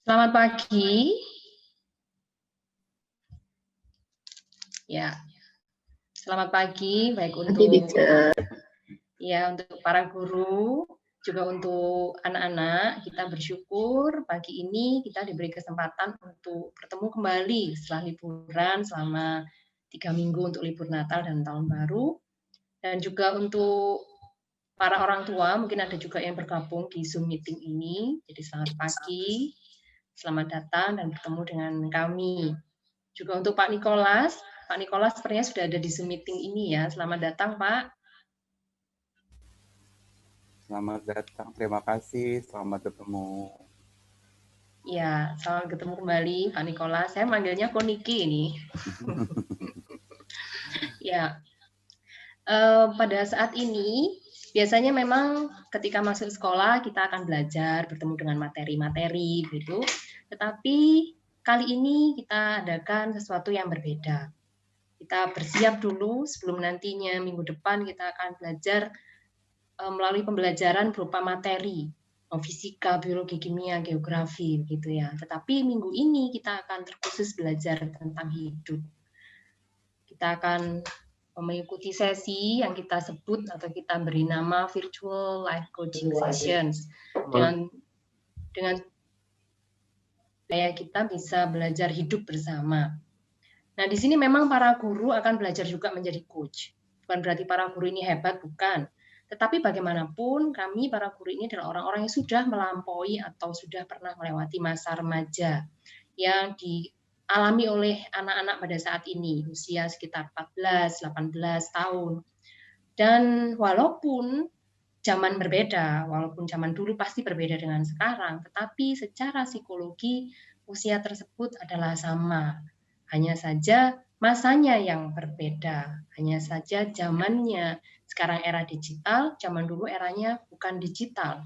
Selamat pagi. Ya, selamat pagi baik untuk untuk para guru, juga untuk anak-anak. Kita bersyukur pagi ini kita diberi kesempatan untuk bertemu kembali setelah liburan selama 3 minggu untuk libur Natal dan Tahun Baru. Dan juga untuk para orang tua, mungkin ada juga yang bergabung di Zoom meeting ini. Jadi selamat pagi, selamat datang dan bertemu dengan kami. Juga untuk Pak Nikolas sepertinya sudah ada di Zoom meeting ini ya. Selamat datang, Pak. Selamat datang, terima kasih, selamat ketemu. Ya, selamat ketemu kembali Pak Nikolas. Saya manggilnya Koniki ini. Ya, pada saat ini biasanya memang ketika masuk sekolah kita akan belajar bertemu dengan materi-materi gitu. Tetapi kali ini kita adakan sesuatu yang berbeda. Kita bersiap dulu sebelum nantinya minggu depan kita akan belajar melalui pembelajaran berupa materi, fisika, biologi, kimia, geografi, gitu ya. Tetapi minggu ini kita akan terkhusus belajar tentang hidup. Kita akan mengikuti sesi yang kita sebut atau kita beri nama Virtual Life Coaching Sessions. Dengan supaya kita bisa belajar hidup bersama. Nah, di sini memang para guru akan belajar juga menjadi coach. Bukan berarti para guru ini hebat, bukan. Tetapi bagaimanapun kami para guru ini adalah orang-orang yang sudah melampaui atau sudah pernah melewati masa remaja yang dialami oleh anak-anak pada saat ini, usia sekitar 14, 18 tahun. Dan walaupun zaman berbeda, walaupun zaman dulu pasti berbeda dengan sekarang, tetapi secara psikologi usia tersebut adalah sama. Hanya saja masanya yang berbeda, hanya saja zamannya. Sekarang era digital, zaman dulu eranya bukan digital.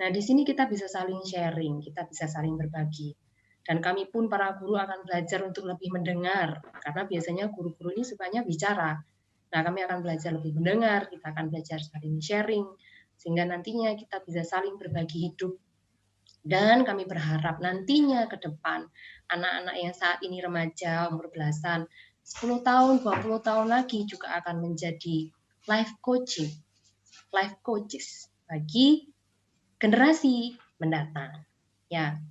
Nah, di sini kita bisa saling sharing, kita bisa saling berbagi. Dan kami pun para guru akan belajar untuk lebih mendengar, karena biasanya guru-guru ini sukanya bicara. Nah, kami akan belajar lebih mendengar, kita akan belajar saling sharing, sehingga nantinya kita bisa saling berbagi hidup. Dan kami berharap nantinya ke depan, anak-anak yang saat ini remaja, umur belasan, 10 tahun, 20 tahun lagi juga akan menjadi life coaches bagi generasi mendatang. Ya,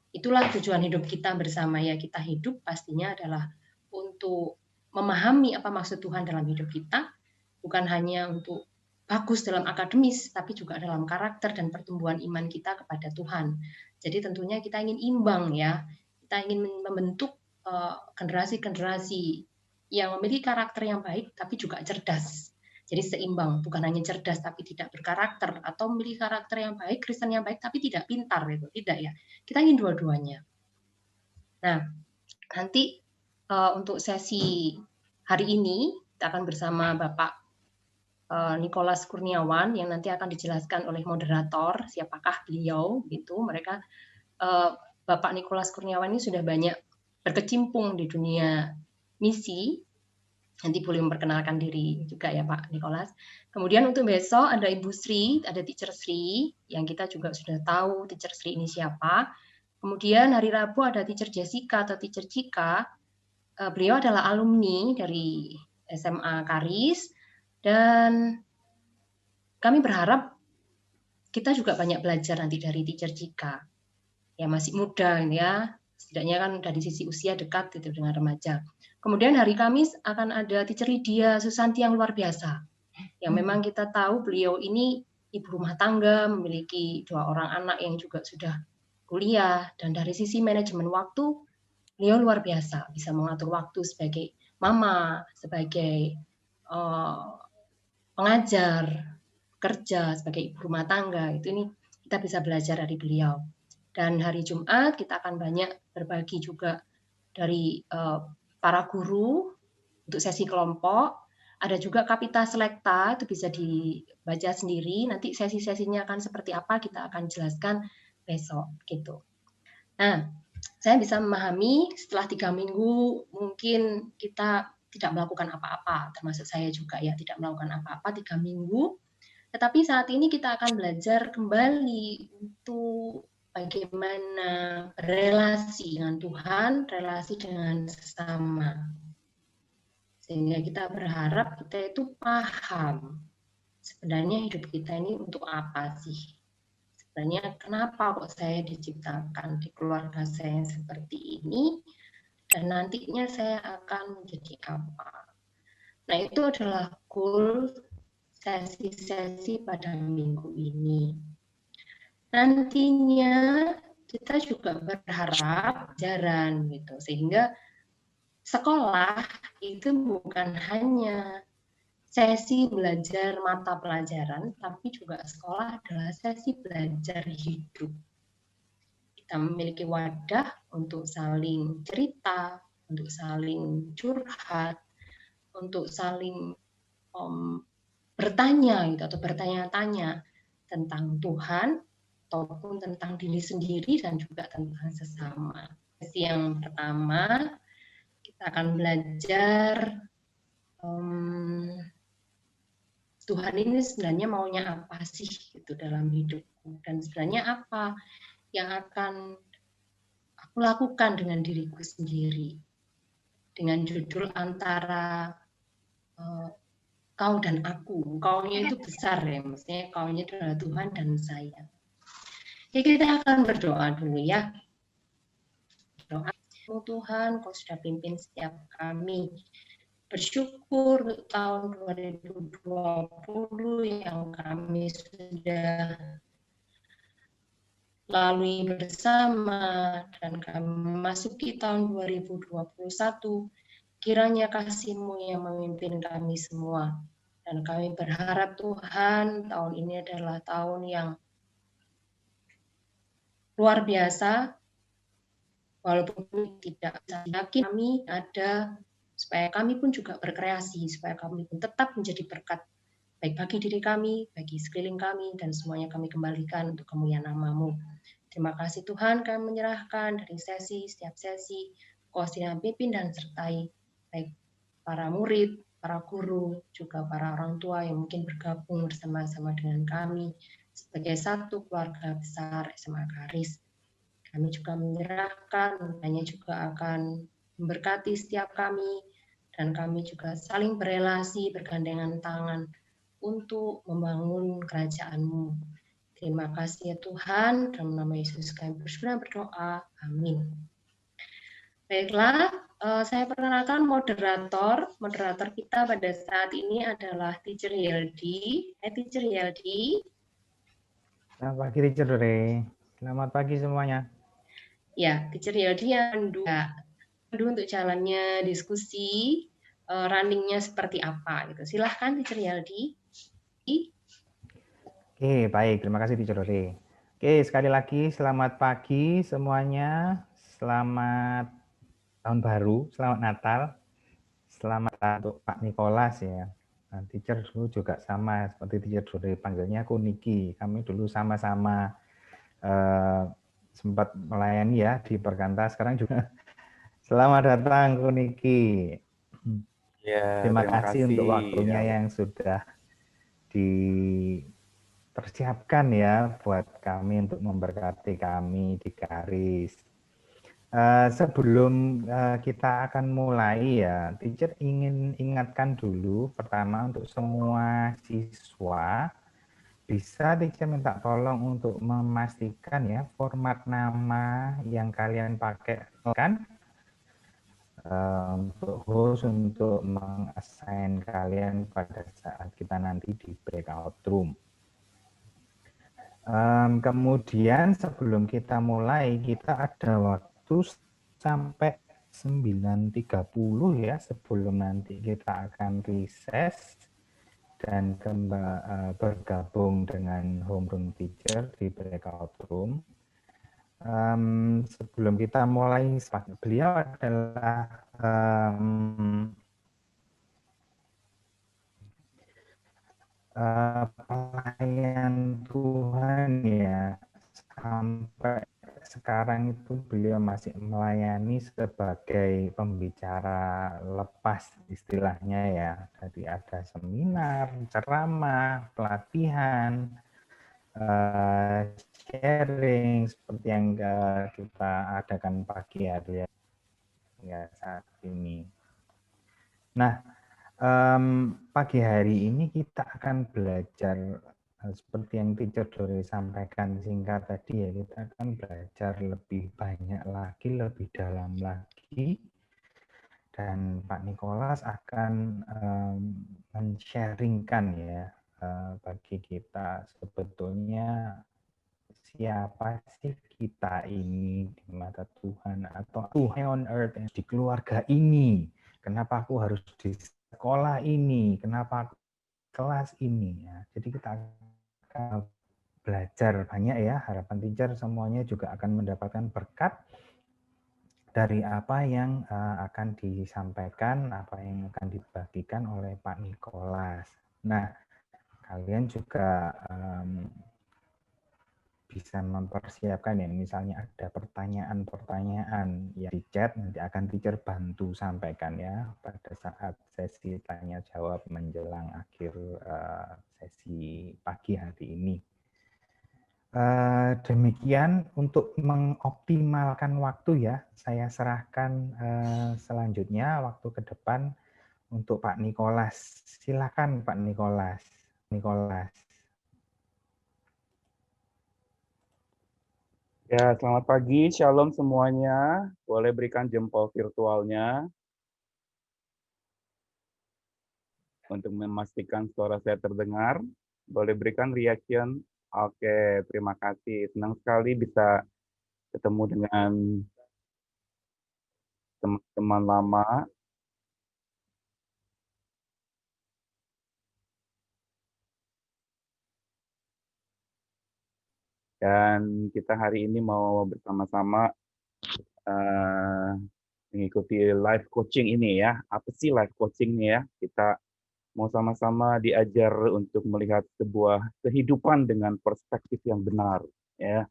itulah tujuan hidup kita bersama ya. Kita hidup pastinya adalah untuk memahami apa maksud Tuhan dalam hidup kita, bukan hanya untuk bagus dalam akademis, tapi juga dalam karakter dan pertumbuhan iman kita kepada Tuhan. Jadi tentunya kita ingin imbang ya, kita ingin membentuk generasi-generasi yang memiliki karakter yang baik, tapi juga cerdas. Jadi seimbang, bukan hanya cerdas tapi tidak berkarakter, atau memiliki karakter yang baik, Kristen yang baik, tapi tidak pintar, itu tidak ya. Kita ingin dua-duanya. Nah, nanti untuk sesi hari ini kita akan bersama Bapak Nikolas Kurniawan yang nanti akan dijelaskan oleh moderator siapakah beliau gitu. Mereka Bapak Nikolas Kurniawan ini sudah banyak berkecimpung di dunia misi. Nanti boleh memperkenalkan diri juga ya Pak Nikolas. Kemudian untuk besok ada Ibu Sri, ada Teacher Sri yang kita juga sudah tahu Teacher Sri ini siapa. Kemudian hari Rabu ada Teacher Jessica atau Teacher Cika. Beliau adalah alumni dari SMA Karis dan kami berharap kita juga banyak belajar nanti dari Teacher Cika. Ya masih muda ya, setidaknya kan dari sisi usia dekat gitu dengan remaja. Kemudian hari Kamis akan ada Teacher Lydia Susanti yang luar biasa. Yang memang kita tahu beliau ini ibu rumah tangga, memiliki 2 orang anak yang juga sudah kuliah, dan dari sisi manajemen waktu, beliau luar biasa, bisa mengatur waktu sebagai mama, sebagai pengajar, kerja, sebagai ibu rumah tangga. Itu ini kita bisa belajar dari beliau. Dan hari Jumat kita akan banyak berbagi juga dari para guru untuk sesi kelompok. Ada juga Kapita Selekta, itu bisa dibaca sendiri. Nanti sesi-sesinya akan seperti apa kita akan jelaskan besok gitu. Nah, saya bisa memahami setelah 3 minggu mungkin kita tidak melakukan apa-apa, termasuk saya juga ya tidak melakukan apa-apa 3 minggu. Tetapi saat ini kita akan belajar kembali untuk bagaimana relasi dengan Tuhan, relasi dengan sesama. Sehingga kita berharap kita itu paham sebenarnya hidup kita ini untuk apa sih? Sebenarnya kenapa kok saya diciptakan di keluarga saya yang seperti ini dan nantinya saya akan menjadi apa? Nah, itu adalah goal sesi-sesi pada minggu ini. Nantinya kita juga berharap jalan gitu, sehingga sekolah itu bukan hanya sesi belajar mata pelajaran, tapi juga sekolah adalah sesi belajar hidup. Kita memiliki wadah untuk saling cerita, untuk saling curhat, untuk saling bertanya gitu atau bertanya-tanya tentang Tuhan ataupun tentang diri sendiri dan juga tentang sesama. Sesi yang pertama kita akan belajar Tuhan ini sebenarnya maunya apa sih gitu dalam hidupku, dan sebenarnya apa yang akan aku lakukan dengan diriku sendiri, dengan judul antara kau dan aku. Kaunya itu besar ya, maksudnya kaunya adalah Tuhan dan saya. Jadi kita akan berdoa dulu ya. Doa, Tuhan, kau sudah pimpin setiap kami. Bersyukur untuk tahun 2020 yang kami sudah lalui bersama dan kami memasuki tahun 2021. Kiranya kasih-Mu yang memimpin kami semua. Dan kami berharap Tuhan, tahun ini adalah tahun yang luar biasa, walaupun tidak yakin kami ada, supaya kami pun juga berkreasi, supaya kami pun tetap menjadi berkat, baik bagi diri kami, bagi sekeliling kami, dan semuanya kami kembalikan untuk kemuliaan nama-Mu. Terima kasih Tuhan, kami menyerahkan dari setiap sesi, Kau pimpin dan sertai, baik para murid, para guru, juga para orang tua yang mungkin bergabung bersama-sama dengan kami sebagai satu keluarga besar SMA Karis. Kami juga menyerahkan, hanya juga akan memberkati setiap kami, dan kami juga saling berelasi, bergandengan tangan untuk membangun kerajaan-Mu. Terima kasih ya Tuhan, dalam nama Yesus kami berdoa, amin. Baiklah, saya perkenalkan moderator kita pada saat ini adalah Teacher Yeldi. Teacher Yeldi. Selamat pagi Teacher Dore. Selamat pagi semuanya. Ya, Teacher Yeldi yang pandu untuk jalannya diskusi, runningnya seperti apa gitu. Silahkan Teacher Yeldi. Oke, baik. Terima kasih Teacher Dore. Oke, sekali lagi selamat pagi semuanya. Selamat tahun baru, selamat Natal. Selamat untuk Pak Nikolas ya. Nah, Teacher dulu juga sama seperti Teacher Dore, panggilnya aku Niki. Kami dulu sama-sama sempat melayani ya di Perkanta. Sekarang juga selamat datang Ku Niki. Ya, Terima kasih untuk waktunya ya. yang sudah dipersiapkan ya buat kami untuk memberkati kami di Karis. Sebelum kita akan mulai ya, Teacher ingin ingatkan dulu pertama untuk semua siswa, bisa Teacher minta tolong untuk memastikan ya format nama yang kalian pakai kan untuk host untuk mengassign kalian pada saat kita nanti di breakout room. Kemudian sebelum kita mulai, kita ada waktu sampai 9.30 ya sebelum nanti kita akan recess dan bergabung dengan homeroom teacher di breakout room. Sebelum kita mulai, beliau adalah pelayan Tuhan ya, sampai sekarang itu beliau masih melayani sebagai pembicara lepas istilahnya ya. Jadi ada seminar, ceramah, pelatihan, sharing seperti yang kita adakan pagi hari ya saat ini. Nah, pagi hari ini kita akan belajar seperti yang Teacher Dori sampaikan singkat tadi ya, kita akan belajar lebih banyak lagi, lebih dalam lagi, dan Pak Nicholas akan men-sharingkan ya bagi kita sebetulnya siapa sih kita ini di mata Tuhan, atau Tuhan on earth di keluarga ini, kenapa aku harus di sekolah ini, kenapa aku kelas ini ya. Jadi kita akan belajar banyak ya, harapan teacher semuanya juga akan mendapatkan berkat dari apa yang akan disampaikan, apa yang akan dibagikan oleh Pak Nicholas. Nah, kalian juga bisa mempersiapkan ya, misalnya ada pertanyaan-pertanyaan yang di chat, nanti akan teacher bantu sampaikan ya pada saat sesi tanya jawab menjelang akhir sesi pagi hari ini. Demikian untuk mengoptimalkan waktu ya, saya serahkan selanjutnya waktu ke depan untuk Pak Nicholas. Silakan Pak Nicholas. Ya, selamat pagi, shalom semuanya. Boleh berikan jempol virtualnya untuk memastikan suara saya terdengar. Boleh berikan reaction. Oke, terima kasih. Senang sekali bisa ketemu dengan teman-teman lama. Dan kita hari ini mau bersama-sama mengikuti live coaching ini ya. Apa sih live coaching ini ya? Kita mau sama-sama diajar untuk melihat sebuah kehidupan dengan perspektif yang benar. Ya,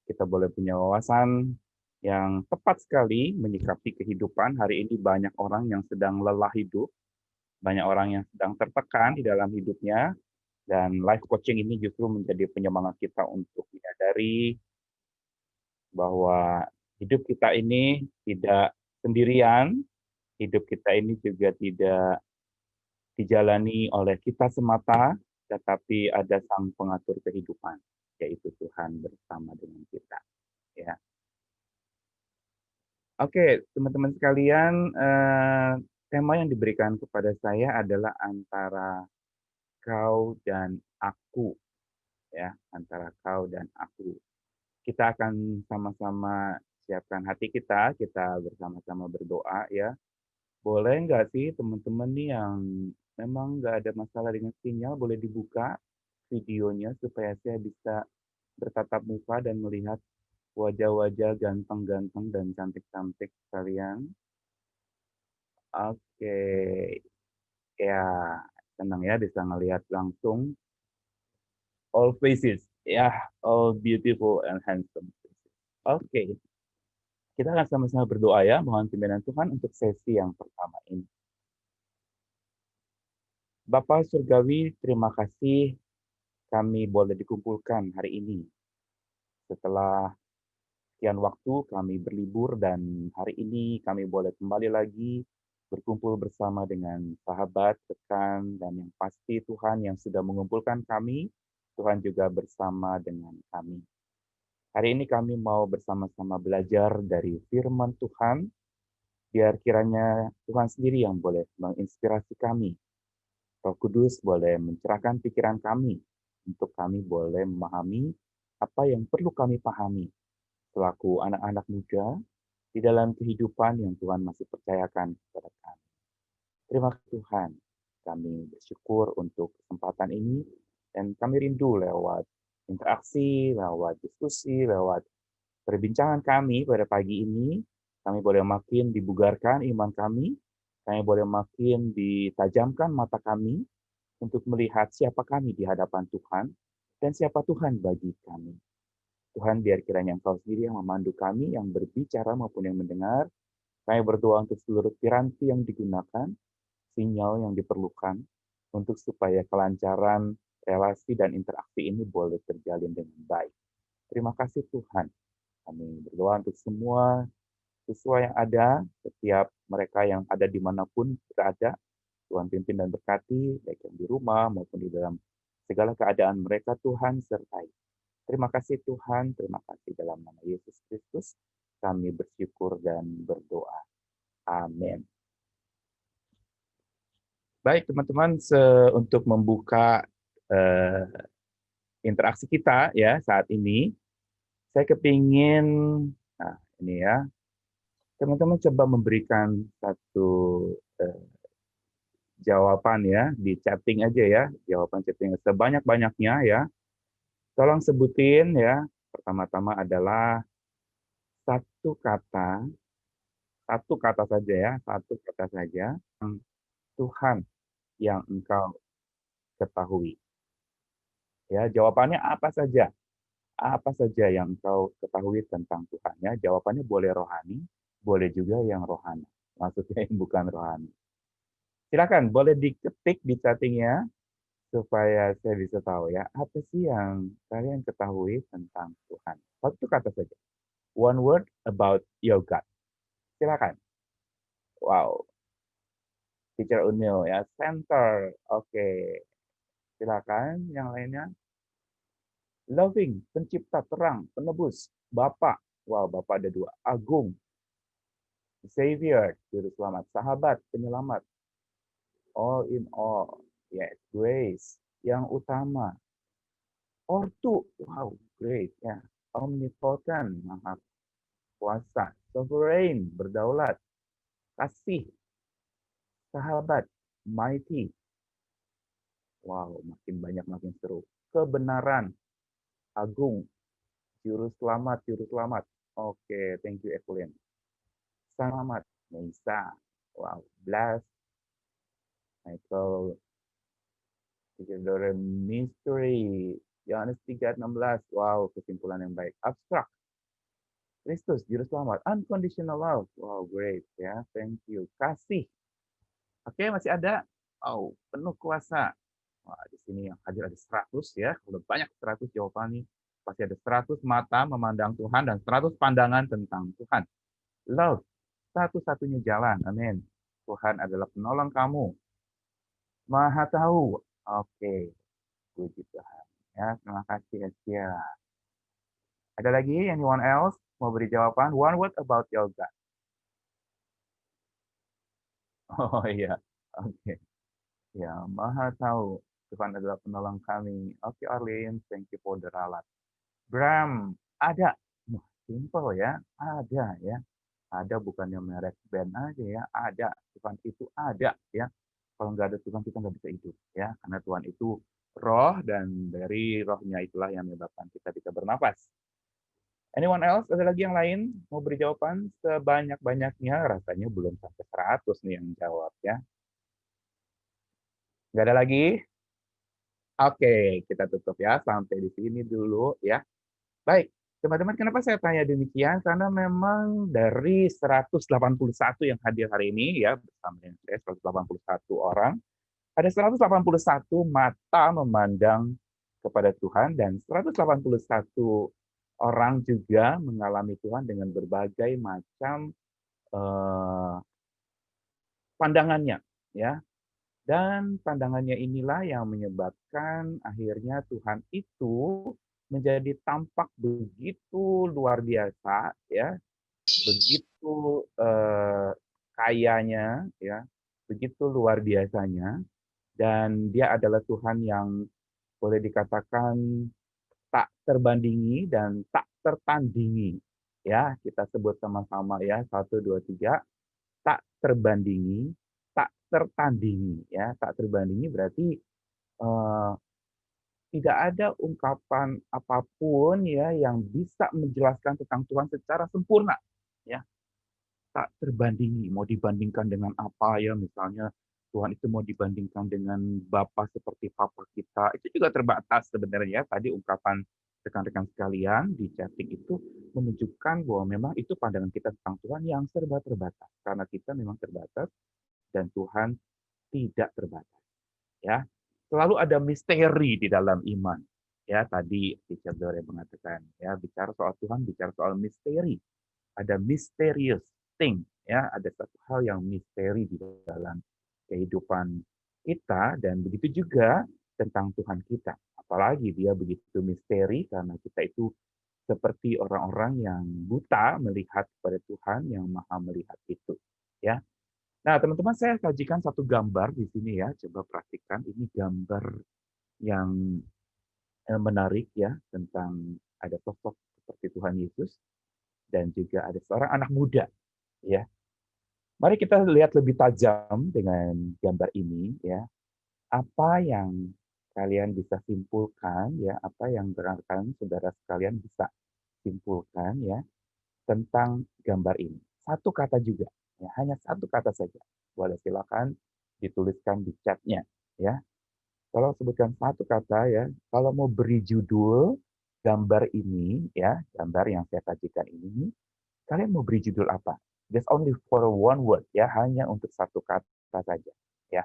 kita boleh punya wawasan yang tepat sekali menyikapi kehidupan. Hari ini banyak orang yang sedang lelah hidup, banyak orang yang sedang tertekan di dalam hidupnya, dan life coaching ini justru menjadi penyemangat kita untuk menyadari bahwa hidup kita ini tidak sendirian, hidup kita ini juga tidak dijalani oleh kita semata, tetapi ada sang pengatur kehidupan, yaitu Tuhan bersama dengan kita. Ya. Oke, teman-teman sekalian, tema yang diberikan kepada saya adalah antara kau dan aku, ya, antara kau dan aku. Kita akan sama-sama siapkan hati kita bersama-sama berdoa, ya. Boleh nggak sih teman-teman nih yang memang nggak ada masalah dengan sinyal, boleh dibuka videonya supaya saya bisa bertatap muka dan melihat wajah-wajah ganteng-ganteng dan cantik-cantik kalian. Oke, ya senang ya bisa ngelihat langsung all faces, ya all beautiful and handsome faces. Oke, kita akan sama-sama berdoa ya, mohon pimpinan Tuhan untuk sesi yang pertama ini. Bapa Surgawi, terima kasih kami boleh dikumpulkan hari ini. Setelah sekian waktu kami berlibur dan hari ini kami boleh kembali lagi berkumpul bersama dengan sahabat, rekan, dan yang pasti Tuhan yang sudah mengumpulkan kami, Tuhan juga bersama dengan kami. Hari ini kami mau bersama-sama belajar dari firman Tuhan, biar kiranya Tuhan sendiri yang boleh menginspirasi kami. Roh Kudus boleh mencerahkan pikiran kami, untuk kami boleh memahami apa yang perlu kami pahami selaku anak-anak muda di dalam kehidupan yang Tuhan masih percayakan kepada kami. Terima kasih Tuhan, kami bersyukur untuk kesempatan ini, dan kami rindu lewat interaksi, lewat diskusi, lewat perbincangan kami pada pagi ini, kami boleh makin dibugarkan iman kami boleh makin ditajamkan mata kami untuk melihat siapa kami di hadapan Tuhan, dan siapa Tuhan bagi kami. Tuhan, biar kiranya Engkau sendiri yang memandu kami, yang berbicara maupun yang mendengar. Kami berdoa untuk seluruh piranti yang digunakan, sinyal yang diperlukan, untuk supaya kelancaran relasi dan interaksi ini boleh terjalin dengan baik. Terima kasih Tuhan. Kami berdoa untuk semua siswa yang ada, setiap mereka yang ada dimanapun berada, Tuhan pimpin dan berkati, baik yang di rumah maupun di dalam segala keadaan mereka, Tuhan sertai. Terima kasih Tuhan, terima kasih dalam nama Yesus Kristus, kami bersyukur dan berdoa. Amin. Baik teman-teman, untuk membuka interaksi kita ya saat ini, saya kepingin, nah ini ya, teman-teman coba memberikan satu jawaban ya, di chatting aja ya, jawaban chatting sebanyak-banyaknya ya. Tolong sebutin ya, pertama-tama adalah satu kata saja ya, satu kata saja, Tuhan yang engkau ketahui. Ya, jawabannya apa saja? Apa saja yang engkau ketahui tentang Tuhan ya? Jawabannya boleh rohani, boleh juga yang rohani. Maksudnya yang bukan rohani. Silakan, boleh diketik di chattingnya supaya saya bisa tahu ya, apa sih yang kalian ketahui tentang Tuhan. Satu kata saja. One word about your God. Silakan. Wow. Teacher Unil ya, center. Oke. Silakan yang lainnya. Loving, pencipta, terang, penebus, Bapa. Wow, Bapa ada dua. Agung, Savior, juru selamat, sahabat, penyelamat. All in all. Yes, grace, yang utama. Ortu, wow, great ya. Omnipotent, maha kuasa. Sovereign, berdaulat. Kasih, sahabat, mighty. Wow, makin banyak makin seru. Kebenaran, agung, juru selamat, juru selamat. Oke, thank you Evelyn. Selamat, Nisa. Wow, bless. Michael, Dore mystery. Yohanes 3:16. Wow, kesimpulan yang baik. Abstrak. Kristus, juru selamat. Unconditional love. Wow, great ya. Thank you. Kasih. Oke, masih ada. Oh, penuh kuasa. Wah, di sini yang hadir ada 100 ya. Kalau banyak 100 jawaban nih, pasti ada 100 mata memandang Tuhan dan 100 pandangan tentang Tuhan. Love, satu-satunya jalan. Amin. Tuhan adalah penolong kamu. Maha tahu. Oke, puji Tuhan. Ya, terima kasih Asia. Ada lagi anyone else mau beri jawaban? One word about your God. Oh iya, oke. Ya, Maha tahu. Tuhan adalah penolong kami. Oke, Arlene, thank you for the ralat. Bram, ada. Simple ya, ada ya. Ada bukannya merek band aja ya, ada. Tuhan itu ada ya. Kalau nggak ada Tuhan kita nggak bisa hidup ya, karena Tuhan itu roh dan dari rohnya itulah yang menyebabkan kita bisa bernapas. Anyone else? Ada lagi yang lain mau beri jawaban sebanyak-banyaknya? Rasanya belum sampai 100 nih yang jawab ya. Nggak ada lagi? Oke, kita tutup ya. Sampai di sini dulu ya. Baik, teman-teman, kenapa saya tanya demikian? Karena memang dari 181 yang hadir hari ini ya, bersama dengan saya 181 orang, ada 181 mata memandang kepada Tuhan dan 181 orang juga mengalami Tuhan dengan berbagai macam pandangannya ya. Dan pandangannya inilah yang menyebabkan akhirnya Tuhan itu menjadi tampak begitu luar biasa ya, begitu kayanya ya, begitu luar biasanya, dan dia adalah Tuhan yang boleh dikatakan tak terbandingi dan tak tertandingi ya. Kita sebut sama-sama ya, 1, 2, 3, tak terbandingi, tak tertandingi ya. Tak terbandingi berarti tidak ada ungkapan apapun ya yang bisa menjelaskan tentang Tuhan secara sempurna ya. Tak terbandingi, mau dibandingkan dengan apa ya, misalnya Tuhan itu mau dibandingkan dengan Bapa seperti Papa kita, itu juga terbatas sebenarnya. Tadi ungkapan rekan-rekan sekalian di chatting itu menunjukkan bahwa memang itu pandangan kita tentang Tuhan yang serba terbatas, karena kita memang terbatas dan Tuhan tidak terbatas ya. Selalu ada misteri di dalam iman. Ya, tadi Teacher Dore mengatakan, ya, bicara soal Tuhan, bicara soal misteri. Ada mysterious thing, ya, ada satu hal yang misteri di dalam kehidupan kita, dan begitu juga tentang Tuhan kita. Apalagi dia begitu misteri karena kita itu seperti orang-orang yang buta melihat kepada Tuhan yang maha melihat itu. Ya. Nah, teman-teman, saya sajikan satu gambar di sini ya. Coba perhatikan, ini gambar yang menarik ya, tentang ada sosok seperti Tuhan Yesus dan juga ada seorang anak muda ya. Mari kita lihat lebih tajam dengan gambar ini ya. Apa yang kalian bisa simpulkan ya, apa yang rekan saudara sekalian bisa simpulkan ya tentang gambar ini. Satu kata juga, ya, hanya satu kata saja. Boleh silakan dituliskan di chat-nya ya. Kalau sebutkan satu kata ya, kalau mau beri judul gambar ini ya, gambar yang saya sajikan ini, kalian mau beri judul apa? Just only for one word ya, hanya untuk satu kata saja ya.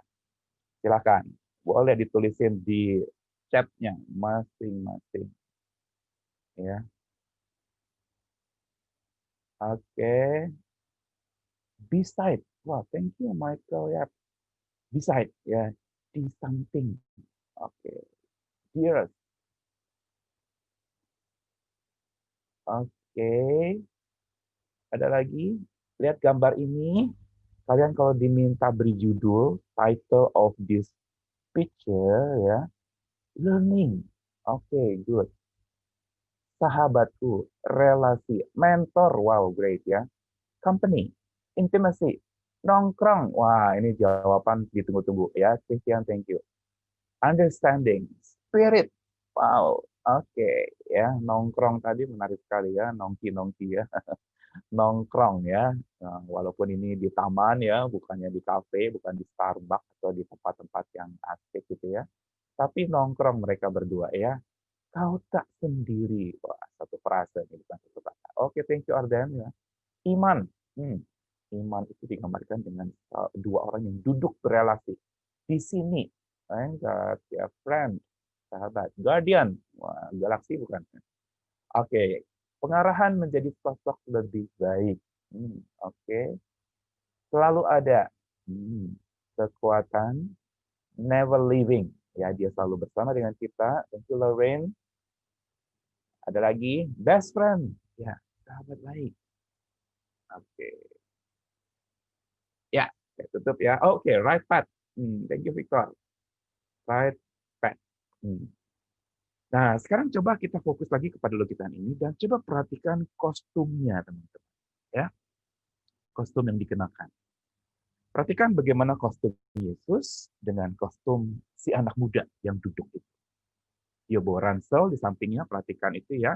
Silakan, boleh ditulisin di chat-nya masing-masing ya. Oke. Beside. Wah, thank you Michael ya. Beside ya, di samping. Oke. Dearest. Oke. Ada lagi? Lihat gambar ini. Kalian kalau diminta beri judul, title of this picture ya, learning. Oke, good. Sahabatku, relasi, mentor, wow, great ya. Company, intimacy, nongkrong. Wah, ini jawaban ditunggu-tunggu ya. Christian, thank you. Understanding, spirit. Wow, oke ya. Nongkrong tadi menarik sekali ya, nongki-nongki ya. Nongkrong ya. Nah, walaupun ini di taman ya, bukannya di kafe, bukan di Starbucks atau di tempat-tempat yang asik gitu ya. Tapi nongkrong mereka berdua ya. Kau tak sendiri. Wah, satu frase ini bukan satu kata. Oke, thank you Arden ya. Iman. Iman itu digambarkan dengan dua orang yang duduk berelasi. Di sini. Ya, friend. Sahabat. Guardian. Wah, galaksi bukan. Oke. Pengarahan menjadi sosok lebih baik. Oke. Selalu ada. Kekuatan. Never leaving. Ya, dia selalu bersama dengan kita. Thank you, Lorraine. Ada lagi. Best friend. Ya, sahabat baik. Oke. Ya, saya tutup ya. Oke, right path. Thank you, Victor. Right path. Nah, sekarang coba kita fokus lagi kepada lukisan ini dan coba perhatikan kostumnya, teman-teman. Ya, kostum yang dikenakan. Perhatikan bagaimana kostum Yesus dengan kostum si anak muda yang duduk itu. Dia bawa ransel di sampingnya, perhatikan itu ya.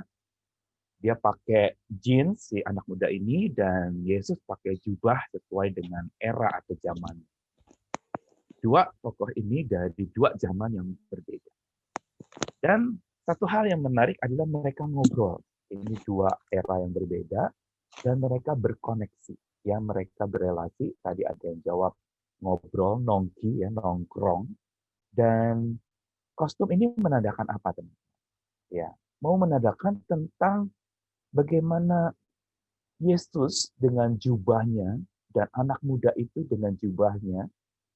Dia pakai jeans si anak muda ini dan Yesus pakai jubah sesuai dengan era atau zaman. Dua tokoh ini dari dua zaman yang berbeda. Dan satu hal yang menarik adalah mereka ngobrol. Ini dua era yang berbeda dan mereka berkoneksi. Ya, mereka berelasi. Tadi ada yang jawab ngobrol, nongki, ya, nongkrong. Dan kostum ini menandakan apa, teman? Ya, mau menandakan tentang bagaimana Yesus dengan jubahnya dan anak muda itu dengan jubahnya.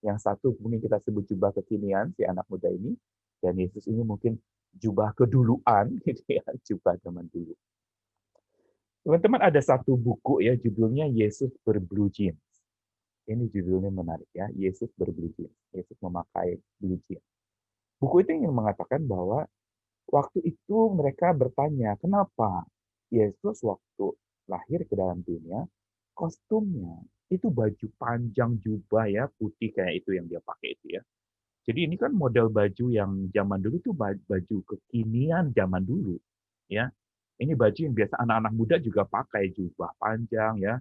Yang satu mungkin kita sebut jubah kekinian, si anak muda ini. Dan Yesus ini mungkin jubah keduluan, gitu ya, jubah zaman dulu. Teman-teman, ada satu buku ya, judulnya Yesus berblue jeans. Ini judulnya menarik ya, Yesus berblue jeans. Yesus memakai blue jeans. Buku itu ingin mengatakan bahwa waktu itu mereka bertanya, kenapa Yesus waktu lahir ke dalam dunia, kostumnya itu baju panjang jubah ya, putih kayak itu yang dia pakai itu ya. Jadi ini kan model baju yang zaman dulu tuh baju kekinian zaman dulu ya. Ini baju yang biasa anak-anak muda juga pakai, jubah panjang ya,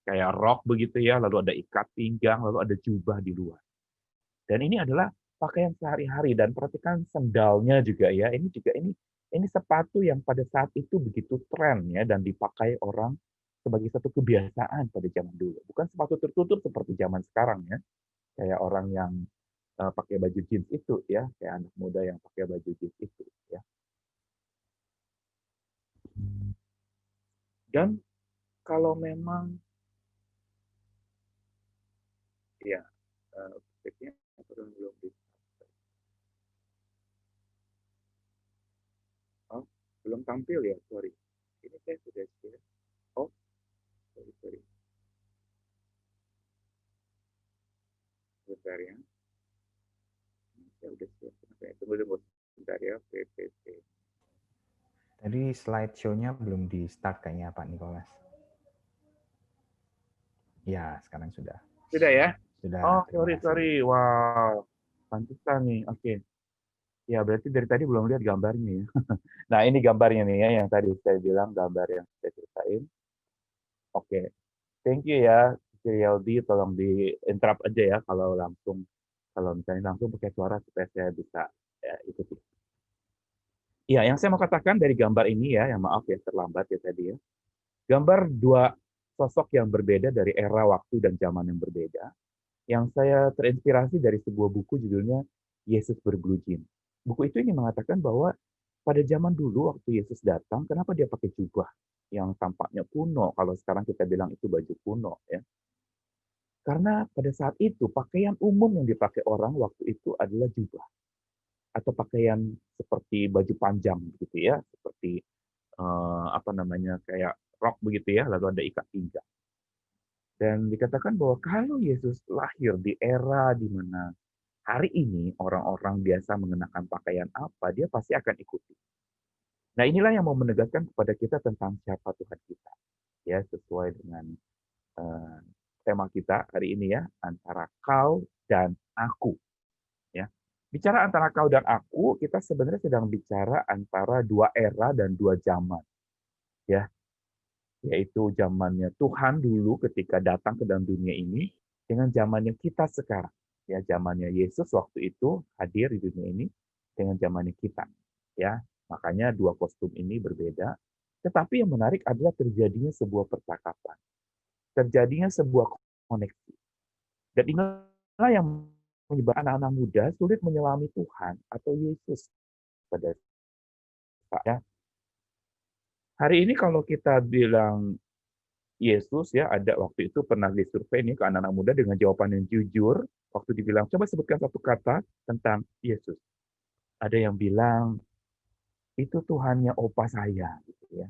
kayak rok begitu ya, lalu ada ikat pinggang, lalu ada jubah di luar. Dan ini adalah pakaian sehari-hari dan perhatikan sendalnya juga ya. Ini juga ini sepatu yang pada saat itu begitu tren ya dan dipakai orang sebagai satu kebiasaan pada zaman dulu. Bukan sepatu tertutup seperti zaman sekarang ya. Kayak orang yang pakai baju jeans itu ya, kayak anak muda yang pakai baju jeans itu ya. Dan kalau memang ya belum oh, belum tampil ya, sorry. Ini saya sudah share. Oh, sorry. Sebentar ya. Saya udah share. Tunggu sebentar ya, PPT. Tadi slideshow-nya belum di start kayaknya Pak Nicholas. Ya, sekarang sudah. Sudah ya? Sudah. Oh, Terima kasih. sorry. Wow. Pantesan nih. Oke. Ya, berarti dari tadi belum lihat gambarnya ya. Nah, ini gambarnya nih ya, yang tadi saya bilang, gambar yang saya ceritain. Oke. Thank you ya, Yaldi. Tolong di-interrupt aja ya kalau misalnya langsung pakai suara supaya saya bisa ya, ikuti. Iya, yang saya mau katakan dari gambar ini ya, yang maaf ya terlambat ya tadi ya. Gambar dua sosok yang berbeda dari era waktu dan zaman yang berbeda. Yang saya terinspirasi dari sebuah buku judulnya Yesus Berblue Jeans. Buku itu ini mengatakan bahwa pada zaman dulu waktu Yesus datang, kenapa dia pakai jubah yang tampaknya kuno? Kalau sekarang kita bilang itu baju kuno ya. Karena pada saat itu pakaian umum yang dipakai orang waktu itu adalah jubah atau pakaian seperti baju panjang gitu ya, seperti apa namanya kayak rok begitu ya, lalu ada ikat pinggang. Dan dikatakan bahwa kalau Yesus lahir di era di mana hari ini orang-orang biasa mengenakan pakaian apa, dia pasti akan ikuti. Nah, inilah yang mau menegaskan kepada kita tentang siapa Tuhan kita. Ya, sesuai dengan eh, tema kita hari ini ya, antara kau dan aku. Ya. Bicara antara kau dan aku, kita sebenarnya sedang bicara antara dua era dan dua zaman. Ya, yaitu zamannya Tuhan dulu ketika datang ke dalam dunia ini dengan zamannya kita sekarang. Ya, zamannya Yesus waktu itu hadir di dunia ini dengan zamannya kita. Ya, makanya dua kostum ini berbeda. Tetapi yang menarik adalah terjadinya sebuah percakapan, terjadinya sebuah koneksi. Dan inilah yang menyebabkan anak-anak muda sulit menyelami Tuhan atau Yesus pada saat ya. Hari ini kalau kita bilang Yesus ya ada waktu itu pernah disurvei nih ke anak-anak muda dengan jawaban yang jujur waktu dibilang coba sebutkan satu kata tentang Yesus. Ada yang bilang itu Tuhannya opa saya gitu ya.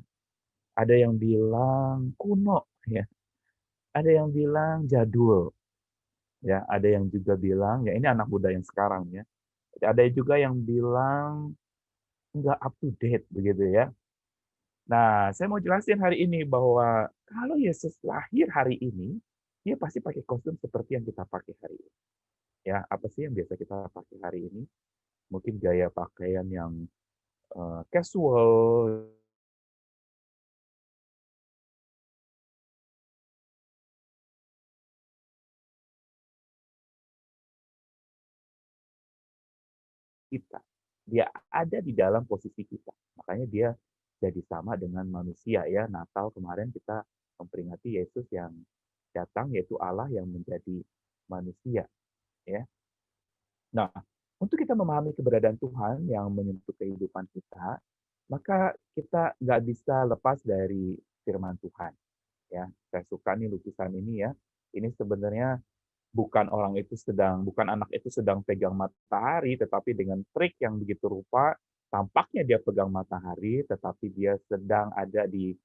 Ada yang bilang kuno ya. Ada yang bilang jadul ya, ada yang juga bilang ya ini anak muda yang sekarang ya. Ada juga yang bilang nggak up to date begitu ya. Nah, saya mau jelasin hari ini bahwa kalau Yesus lahir hari ini, dia pasti pakai kostum seperti yang kita pakai hari ini. Ya, apa sih yang biasa kita pakai hari ini? Mungkin gaya pakaian yang casual, kita. Dia ada di dalam posisi kita. Makanya dia jadi sama dengan manusia ya. Natal kemarin kita memperingati Yesus yang datang yaitu Allah yang menjadi manusia ya. Nah, untuk kita memahami keberadaan Tuhan yang menyentuh kehidupan kita, maka kita nggak bisa lepas dari firman Tuhan. Ya, saya suka nih lukisan ini ya. Ini sebenarnya bukan anak itu sedang pegang matahari, tetapi dengan trik yang begitu rupa, tampaknya dia pegang matahari, tetapi dia sedang ada di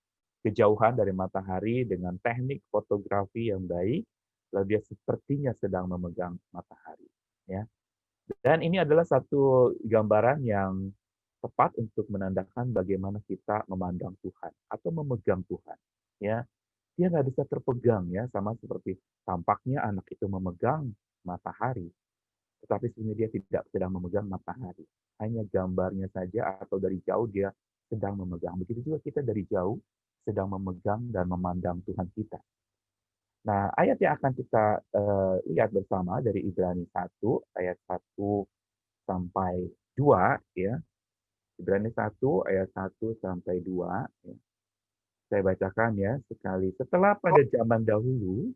kejauhan dari matahari dengan teknik fotografi yang baik, lalu dia sepertinya sedang memegang matahari. Ya, dan ini adalah satu gambaran yang tepat untuk menandakan bagaimana kita memandang Tuhan atau memegang Tuhan. Ya, dia nggak bisa terpegang ya, sama seperti tampaknya anak itu memegang matahari, tetapi sebenarnya dia tidak sedang memegang matahari. Hanya gambarnya saja atau dari jauh dia sedang memegang. Begitu juga kita dari jauh sedang memegang dan memandang Tuhan kita. Nah, ayat yang akan kita lihat bersama dari Ibrani 1 ayat 1 sampai 2 ya. Ibrani 1 ayat 1 sampai 2 ya. Saya bacakan ya sekali. Setelah pada zaman dahulu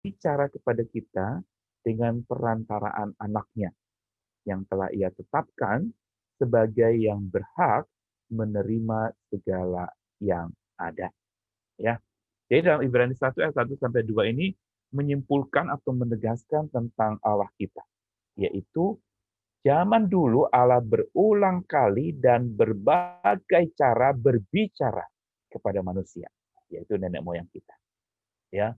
berbicara kepada kita dengan perantaraan anaknya yang telah ia tetapkan sebagai yang berhak menerima segala yang ada. Ya. Jadi dalam Ibrani 1 ayat 1 sampai 2 ini menyimpulkan atau menegaskan tentang Allah kita, yaitu zaman dulu Allah berulang kali dan berbagai cara berbicara kepada manusia, yaitu nenek moyang kita. Ya,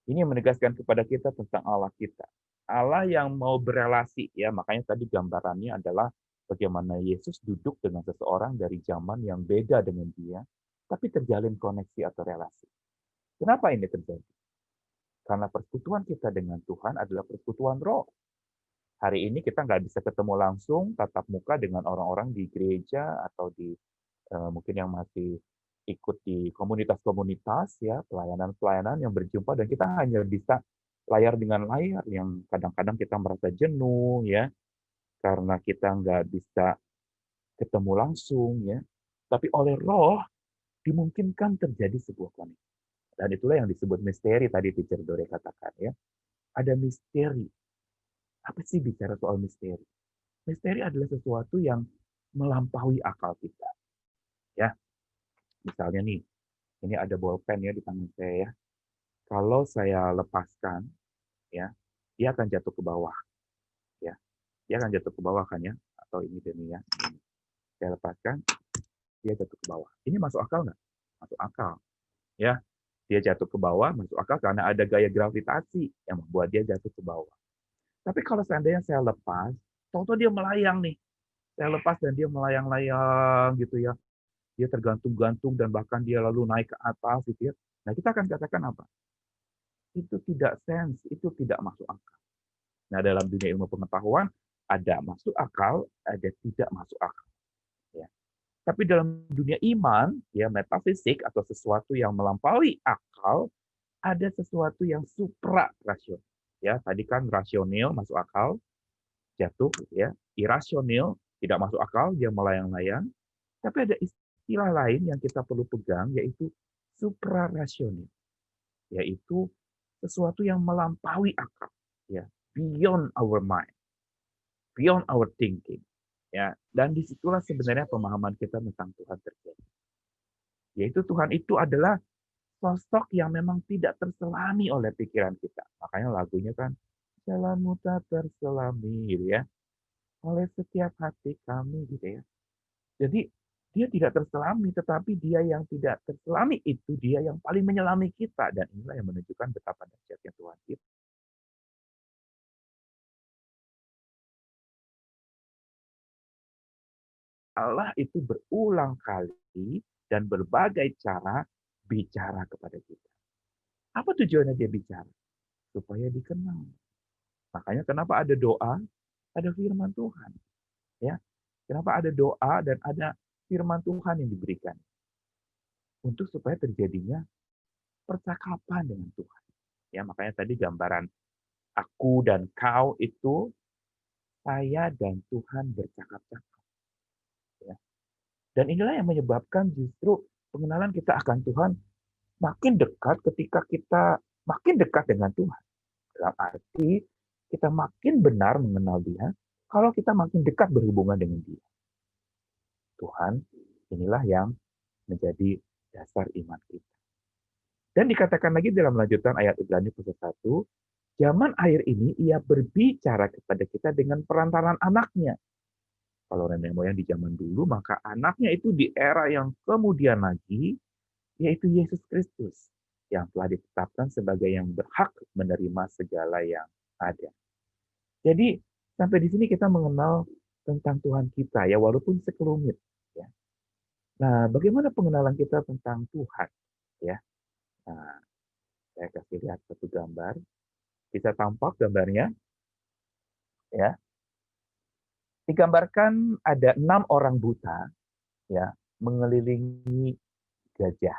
ini menegaskan kepada kita tentang Allah kita. Allah yang mau berelasi, ya, makanya tadi gambarannya adalah bagaimana Yesus duduk dengan seseorang dari zaman yang beda dengan dia, tapi terjalin koneksi atau relasi. Kenapa ini terjadi? Karena persekutuan kita dengan Tuhan adalah persekutuan roh. Hari ini kita nggak bisa ketemu langsung, tatap muka dengan orang-orang di gereja atau di mungkin yang masih ikut di komunitas-komunitas, ya, pelayanan-pelayanan yang berjumpa, dan kita hanya bisa layar dengan layar yang kadang-kadang kita merasa jenuh, ya, karena kita nggak bisa ketemu langsung, ya. Tapi oleh Roh dimungkinkan terjadi sebuah koneksi. Dan itulah yang disebut misteri tadi Teacher Dore katakan, ya. Ada misteri. Apa sih bicara soal misteri? Misteri adalah sesuatu yang melampaui akal kita. Ya, misalnya nih, ini ada bolpen ya di tangan saya, ya. Kalau saya lepaskan, ya, dia akan jatuh ke bawah, ya. Dia akan jatuh ke bawah kan, ya, atau ini demi ya. Saya lepaskan, dia jatuh ke bawah. Ini masuk akal nggak? Masuk akal, ya. Dia jatuh ke bawah, masuk akal karena ada gaya gravitasi yang membuat dia jatuh ke bawah. Tapi kalau seandainya saya lepas, tahu-tahu dia melayang nih. Saya lepas dan dia melayang-layang gitu ya. Dia tergantung-gantung dan bahkan dia lalu naik ke atas gitu ya. Nah, kita akan katakan apa? Itu tidak sense, itu tidak masuk akal. Nah, dalam dunia ilmu pengetahuan ada masuk akal, ada tidak masuk akal. Ya. Tapi dalam dunia iman, ya, metafisik atau sesuatu yang melampaui akal, ada sesuatu yang supra rasional. Ya, tadi kan rasional masuk akal, jatuh, ya. Irasional tidak masuk akal, dia melayang-layang. Tapi ada istilah lain yang kita perlu pegang, yaitu supra rasional, yaitu sesuatu yang melampaui akal, ya, beyond our mind, beyond our thinking, ya. Dan disitulah sebenarnya pemahaman kita tentang Tuhan terjadi, yaitu Tuhan itu adalah sosok yang memang tidak terselami oleh pikiran kita. Makanya lagunya kan jalanmu tak terselami, gitu ya, oleh setiap hati kami, gitu ya. Jadi dia tidak terselami, tetapi dia yang tidak terselami itu dia yang paling menyelami kita, dan inilah yang menunjukkan betapa dahsyatnya Tuhan kita. Allah itu berulang kali dan berbagai cara bicara kepada kita. Apa tujuannya dia bicara? Supaya dikenal. Makanya kenapa ada doa, ada firman Tuhan. Ya, kenapa ada doa dan ada firman Tuhan yang diberikan? Untuk supaya terjadinya percakapan dengan Tuhan. Ya, makanya tadi gambaran aku dan kau itu, saya dan Tuhan bercakap-cakap. Ya. Dan inilah yang menyebabkan justru pengenalan kita akan Tuhan makin dekat ketika kita makin dekat dengan Tuhan. Dalam arti kita makin benar mengenal Dia kalau kita makin dekat berhubungan dengan Dia. Tuhan, inilah yang menjadi dasar iman kita. Dan dikatakan lagi dalam lanjutan ayat Ibrani pasal 1, zaman akhir ini ia berbicara kepada kita dengan perantaran anaknya. Kalau nenek moyang di zaman dulu, maka anaknya itu di era yang kemudian lagi, yaitu Yesus Kristus, yang telah ditetapkan sebagai yang berhak menerima segala yang ada. Jadi, sampai di sini kita mengenal tentang Tuhan kita, ya, walaupun sekelumit. Ya. Nah, bagaimana pengenalan kita tentang Tuhan? Ya. Nah, saya kasih lihat satu gambar. Bisa tampak gambarnya? Ya. Digambarkan ada 6 orang buta, ya, mengelilingi gajah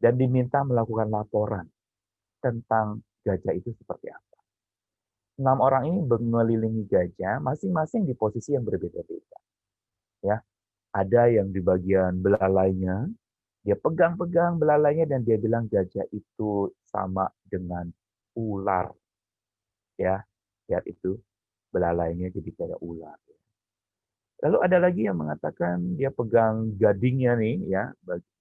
dan diminta melakukan laporan tentang gajah itu seperti apa. 6 orang ini mengelilingi gajah, masing-masing di posisi yang berbeda-beda. Ya, ada yang di bagian belalainya, dia pegang-pegang belalainya dan dia bilang gajah itu sama dengan ular. Ya, lihat itu, belalainya jadi kayak ular. Lalu ada lagi yang mengatakan dia pegang gadingnya nih, ya,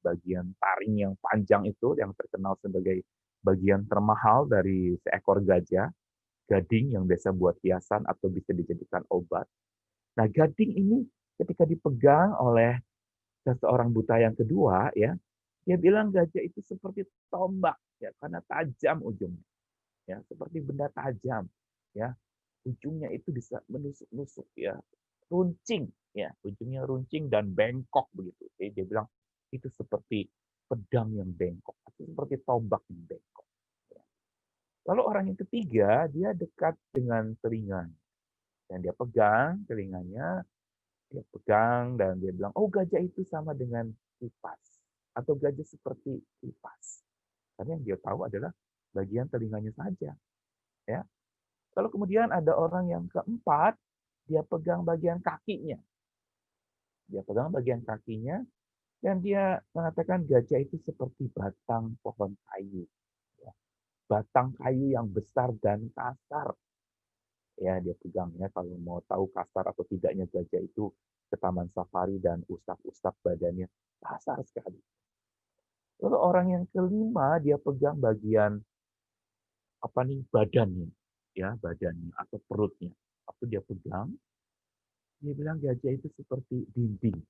bagian taring yang panjang itu yang terkenal sebagai bagian termahal dari seekor gajah, gading yang biasa buat hiasan atau bisa dijadikan obat. Nah, gading ini ketika dipegang oleh seseorang buta yang kedua, ya, dia bilang gajah itu seperti tombak, ya, karena tajam ujungnya, ya, seperti benda tajam, ya, ujungnya itu bisa menusuk-nusuk, ya, runcing, ya, ujungnya runcing dan bengkok begitu. Jadi dia bilang itu seperti pedang yang bengkok, atau seperti tombak yang bengkok. Ya. Lalu orang yang ketiga, dia dekat dengan telinga, dan dia pegang telinganya, dia pegang dan dia bilang, oh gajah itu sama dengan kipas, atau gajah seperti kipas. Karena yang dia tahu adalah bagian telinganya saja. Ya. Lalu kemudian ada orang yang keempat, dia pegang bagian kakinya. Dia pegang bagian kakinya, dan dia mengatakan gajah itu seperti batang pohon kayu. Ya. Batang kayu yang besar dan kasar. Ya, dia pegangnya kalau mau tahu kasar atau tidaknya gajah itu ke taman safari dan usap-usap badannya. Kasar sekali. Lalu orang yang kelima, dia pegang bagian apa nih badannya, ya badannya atau perutnya. Waktu dia pegang, dia bilang gajah itu seperti dinding,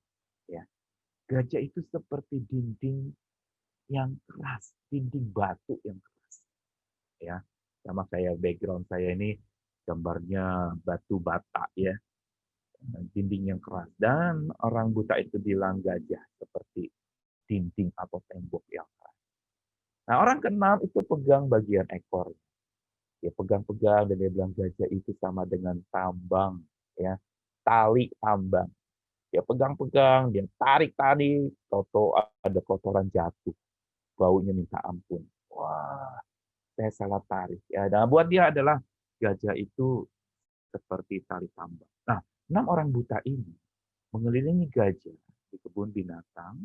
ya. Gajah itu seperti dinding yang keras, dinding batu yang keras, ya. Sama kayak background saya ini gambarnya batu bata, ya, dinding yang keras. Dan orang buta itu bilang gajah seperti dinding atau tembok yang keras. Nah, orang keenam itu pegang bagian ekor. Dia pegang-pegang dan dia bilang gajah itu sama dengan tambang, ya, tali tambang. Dia pegang-pegang, dia tarik-tarik, toto ada kotoran jatuh, baunya minta ampun. Wah, saya salah tarik. Ya, nah buat dia adalah gajah itu seperti tali tambang. Nah, 6 orang buta ini mengelilingi gajah di kebun binatang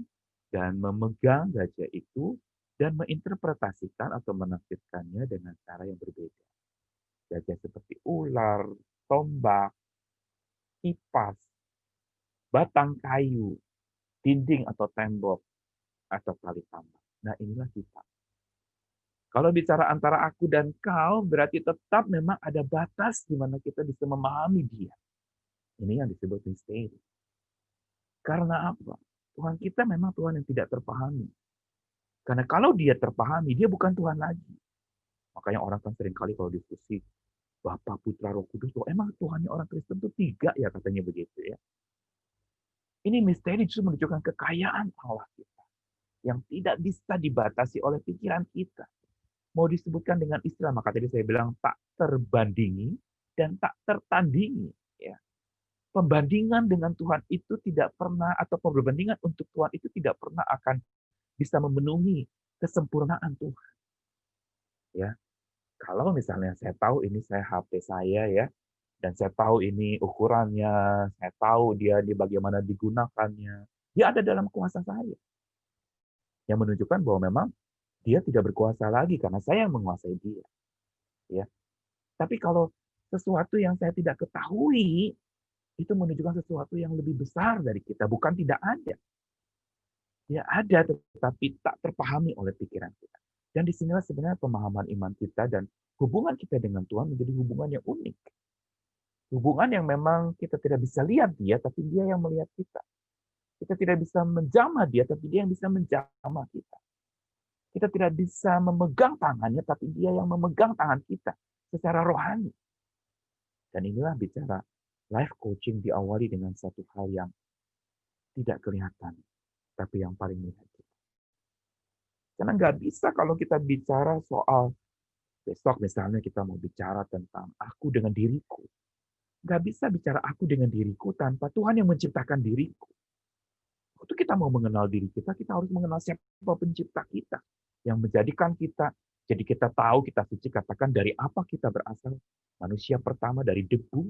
dan memegang gajah itu dan menginterpretasikan atau menafsirkannya dengan cara yang berbeda. Gajah seperti ular, tombak, kipas, batang kayu, dinding atau tembok, atau tali tambang. Nah, inilah kita. Kalau bicara antara aku dan kau, berarti tetap memang ada batas di mana kita bisa memahami dia. Ini yang disebut misteri. Karena apa? Tuhan kita memang Tuhan yang tidak terpahami. Karena kalau dia terpahami, dia bukan Tuhan lagi. Makanya orang kan seringkali kalau diskusi, Bapa, Putra, Roh Kudus, oh, emang Tuhannya orang Kristen itu 3 ya, katanya begitu ya. Ini misteri justru menunjukkan kekayaan Allah kita yang tidak bisa dibatasi oleh pikiran kita. Mau disebutkan dengan istilah, maka tadi saya bilang tak terbandingi dan tak tertandingi. Ya. Pembandingan dengan Tuhan itu tidak pernah, atau perbandingan untuk Tuhan itu tidak pernah akan bisa memenuhi kesempurnaan Tuhan. Ya, kalau misalnya saya tahu ini saya HP saya ya, dan saya tahu ini ukurannya, saya tahu dia di bagaimana digunakannya, dia ada dalam kuasa saya. Yang menunjukkan bahwa memang dia tidak berkuasa lagi karena saya yang menguasai dia. Ya. Tapi kalau sesuatu yang saya tidak ketahui, itu menunjukkan sesuatu yang lebih besar dari kita, bukan tidak ada. Dia ada, tetapi tak terpahami oleh pikiran kita. Dan disinilah sebenarnya pemahaman iman kita dan hubungan kita dengan Tuhan menjadi hubungan yang unik. Hubungan yang memang kita tidak bisa lihat dia, tapi dia yang melihat kita. Kita tidak bisa menjamah dia, tapi dia yang bisa menjamah kita. Kita tidak bisa memegang tangannya, tapi dia yang memegang tangan kita secara rohani. Dan inilah bicara life coaching diawali dengan satu hal yang tidak kelihatan, tapi yang paling melihat kita. Karena nggak bisa kalau kita bicara soal besok misalnya kita mau bicara tentang aku dengan diriku. Nggak bisa bicara aku dengan diriku tanpa Tuhan yang menciptakan diriku. Waktu kita mau mengenal diri kita harus mengenal siapa pencipta kita. Yang menjadikan kita, jadi kita tahu, kita suci, katakan dari apa kita berasal. Manusia pertama dari debu,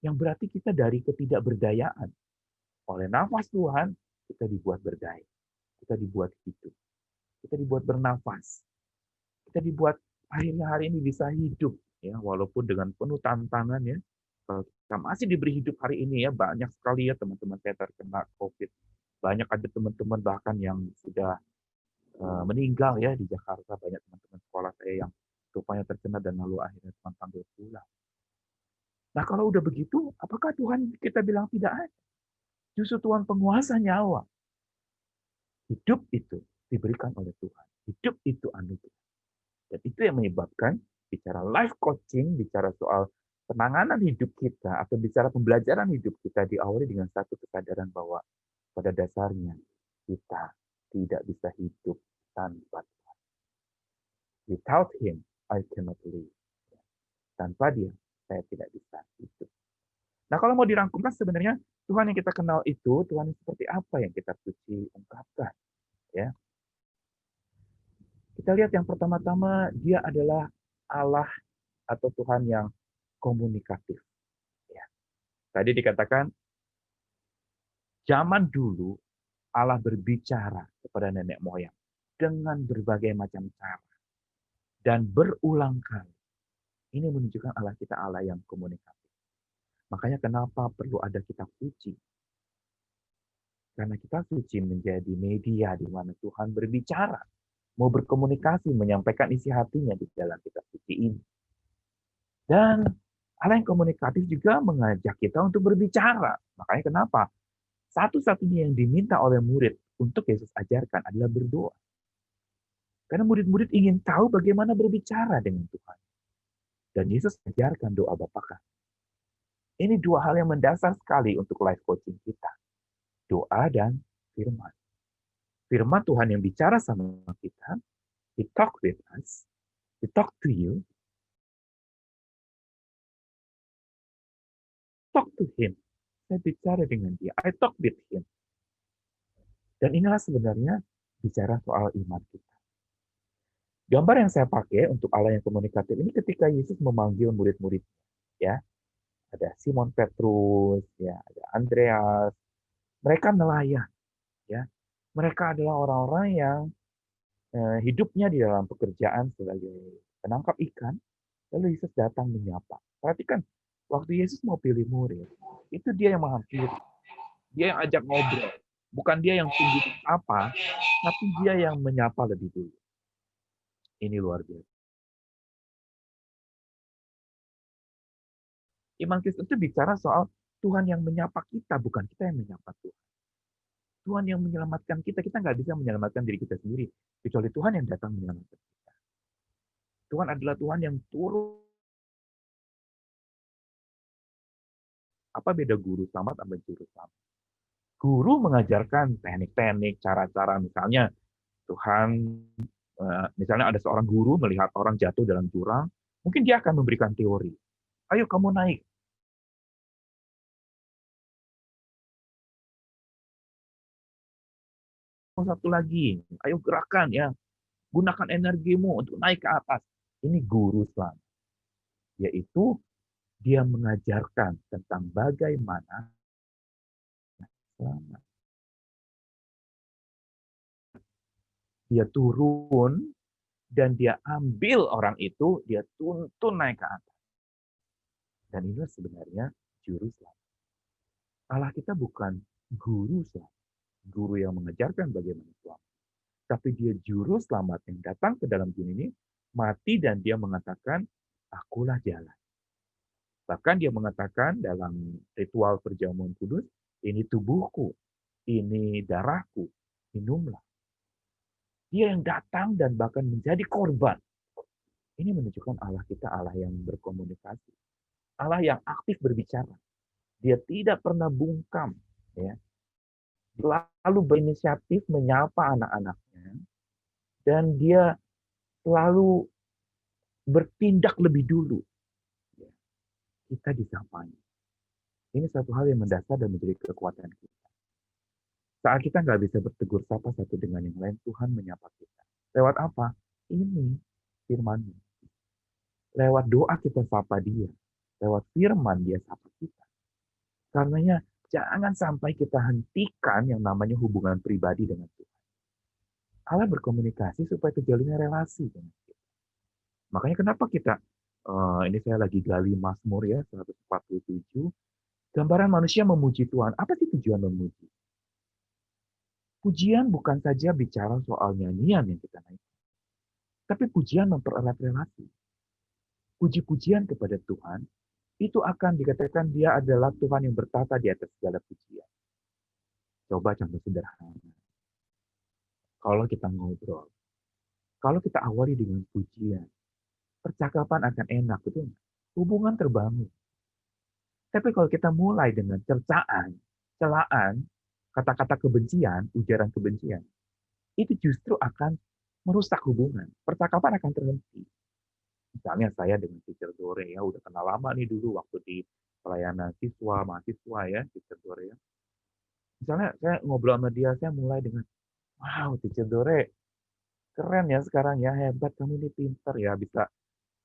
yang berarti kita dari ketidakberdayaan. Oleh nafas Tuhan, kita dibuat berdaya. Kita dibuat hidup. Kita dibuat bernafas. Kita dibuat akhirnya hari ini bisa hidup, ya, walaupun dengan penuh tantangan, ya. Kalau kita masih diberi hidup hari ini, ya, banyak sekali ya teman-teman saya terkena COVID. Banyak ada teman-teman bahkan yang sudah meninggal ya di Jakarta, banyak teman-teman sekolah saya yang rupanya terkena dan lalu akhirnya Tuhan panggil pulang. Nah kalau udah begitu, apakah Tuhan kita bilang tidak ada? Justru Tuhan penguasa nyawa. Hidup itu diberikan oleh Tuhan. Hidup itu anugerah. Dan itu yang menyebabkan bicara life coaching, bicara soal penanganan hidup kita, atau bicara pembelajaran hidup kita diawali dengan satu kesadaran bahwa pada dasarnya kita tidak bisa hidup tanpa Tuhan. Without Him, I cannot live. Tanpa Dia, saya tidak bisa hidup. Nah, kalau mau dirangkumkan sebenarnya Tuhan yang kita kenal itu Tuhan yang seperti apa yang kita suci ungkapkan, ya. Kita lihat yang pertama-tama Dia adalah Allah atau Tuhan yang komunikatif. Ya. Tadi dikatakan zaman dulu Allah berbicara kepada nenek moyang dengan berbagai macam cara dan berulang kali. Ini menunjukkan Allah kita Allah yang komunikatif. Makanya kenapa perlu ada kitab suci? Karena kitab suci menjadi media di mana Tuhan berbicara, mau berkomunikasi, menyampaikan isi hatinya di dalam kitab suci ini. Dan Allah yang komunikatif juga mengajak kita untuk berbicara. Makanya kenapa? Satu-satunya yang diminta oleh murid untuk Yesus ajarkan adalah berdoa. Karena murid-murid ingin tahu bagaimana berbicara dengan Tuhan. Dan Yesus ajarkan doa Bapa Kami. Ini dua hal yang mendasar sekali untuk life coaching kita. Doa dan firman. Firman Tuhan yang bicara sama kita, He talk with us, He talk to you, talk to Him. Saya bicara dengan Dia, I talk with Him. Dan inilah sebenarnya bicara soal iman kita. Gambar yang saya pakai untuk Allah yang komunikatif ini ketika Yesus memanggil murid-muridnya, ya. Ada Simon Petrus, ya, ada Andreas. Mereka nelayan, ya. Mereka adalah orang-orang yang hidupnya di dalam pekerjaan sebagai penangkap ikan, lalu Yesus datang menyapa. Perhatikan, waktu Yesus mau pilih murid, itu dia yang menghampiri, dia yang ajak ngobrol. Bukan dia yang tunggu apa, tapi dia yang menyapa lebih dulu. Ini luar biasa. Iman Kristen itu bicara soal Tuhan yang menyapa kita, bukan kita yang menyapa Tuhan. Tuhan yang menyelamatkan kita, kita nggak bisa menyelamatkan diri kita sendiri, kecuali Tuhan yang datang menyelamatkan kita. Tuhan adalah Tuhan yang turun. Apa beda guru selamat sama juru selamat? Guru mengajarkan teknik-teknik, cara-cara, misalnya Tuhan, misalnya ada seorang guru melihat orang jatuh dalam jurang, mungkin dia akan memberikan teori. Ayo kamu naik. Satu lagi, ayo gerakan ya. Gunakan energimu untuk naik ke atas. Ini guru selamat. Yaitu dia mengajarkan tentang bagaimana selamat. Dia turun dan dia ambil orang itu, dia tuntun naik ke atas. Dan ini sebenarnya juru selamat. Allah kita bukan guru selamat. Guru yang mengajarkan bagaimana selamat. Tapi dia juru selamat yang datang ke dalam dunia ini, mati dan dia mengatakan, akulah jalan. Bahkan dia mengatakan dalam ritual perjamuan kudus, ini tubuhku, ini darahku, minumlah. Dia yang datang dan bahkan menjadi korban. Ini menunjukkan Allah kita Allah yang berkomunikasi. Allah yang aktif berbicara. Dia tidak pernah bungkam. Ya. Lalu berinisiatif menyapa anak-anaknya. Dan dia selalu bertindak lebih dulu. Kita disapanya. Ini satu hal yang mendasar dan menjadi kekuatan kita. Saat kita nggak bisa bertegur sapa satu dengan yang lain, Tuhan menyapa kita. Lewat apa? Ini firman-Nya. Lewat doa kita sapa Dia. Lewat firman Dia sapa kita. Karenanya jangan sampai kita hentikan yang namanya hubungan pribadi dengan Tuhan. Allah berkomunikasi supaya terjalinnya relasi dengan kita. Makanya kenapa kita, ini saya lagi gali Mazmur ya, 147, gambaran manusia memuji Tuhan. Apa sih tujuan memuji? Pujian bukan saja bicara soal nyanyian yang kita naikkan, tapi pujian mempererat relasi. Puji-pujian kepada Tuhan, itu akan dikatakan dia adalah Tuhan yang bertata di atas segala pujian. Coba contoh sederhana. Kalau kita ngobrol, kalau kita awali dengan pujian, percakapan akan enak, betul nggak? Hubungan terbangun. Tapi kalau kita mulai dengan cercaan, celaan, kata-kata kebencian, ujaran kebencian, itu justru akan merusak hubungan. Percakapan akan terhenti. Misalnya saya dengan Teacher Dore ya, udah kenal lama nih dulu waktu di pelayanan siswa, mahasiswa ya, Teacher Dore ya. Misalnya saya ngobrol sama dia, saya mulai dengan, wow Teacher Dore, keren ya sekarang ya, hebat kamu ini pinter ya, bisa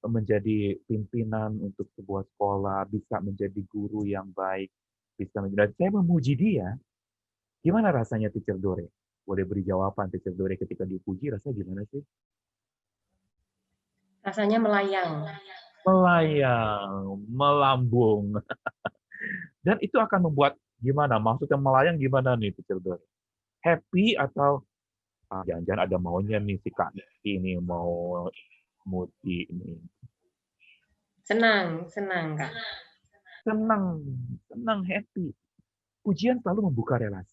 menjadi pimpinan untuk sebuah sekolah, bisa menjadi guru yang baik, bisa menjadi. Saya memuji dia. Gimana rasanya Teacher Dore? Boleh beri jawaban Teacher Dore ketika dipuji, rasanya gimana sih? Rasanya melayang. Melayang, melambung. Dan itu akan membuat gimana? Maksudnya melayang gimana nih Teacher Dore? Happy atau jangan-jangan ada maunya nih si Kak ini mau muti ini. Senang, senang, Kak. Senang, senang, happy. Pujian selalu membuka relasi.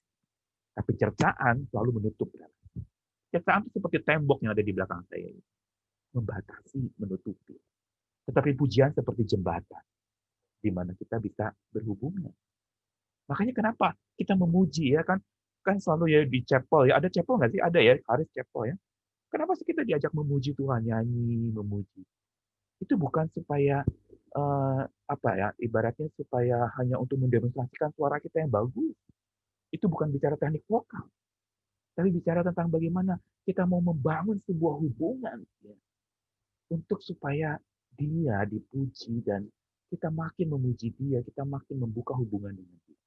Tapi cercaan selalu menutup relasi. Cercaan itu seperti tembok yang ada di belakang saya ini. Membatasi, menutupi. Tetapi pujian seperti jembatan. Di mana kita bisa berhubungan. Makanya kenapa kita memuji ya kan? Kan selalu ya di chapel ya. Ada chapel nggak sih? Ada ya, Haris chapel ya. Kenapa sih kita diajak memuji Tuhan, nyanyi, memuji? Itu bukan supaya apa ya, ibaratnya supaya hanya untuk mendemonstrasikan suara kita yang bagus. Itu bukan bicara teknik vokal, tapi bicara tentang bagaimana kita mau membangun sebuah hubungan ya, untuk supaya dia dipuji dan kita makin memuji dia, kita makin membuka hubungan dengan dia.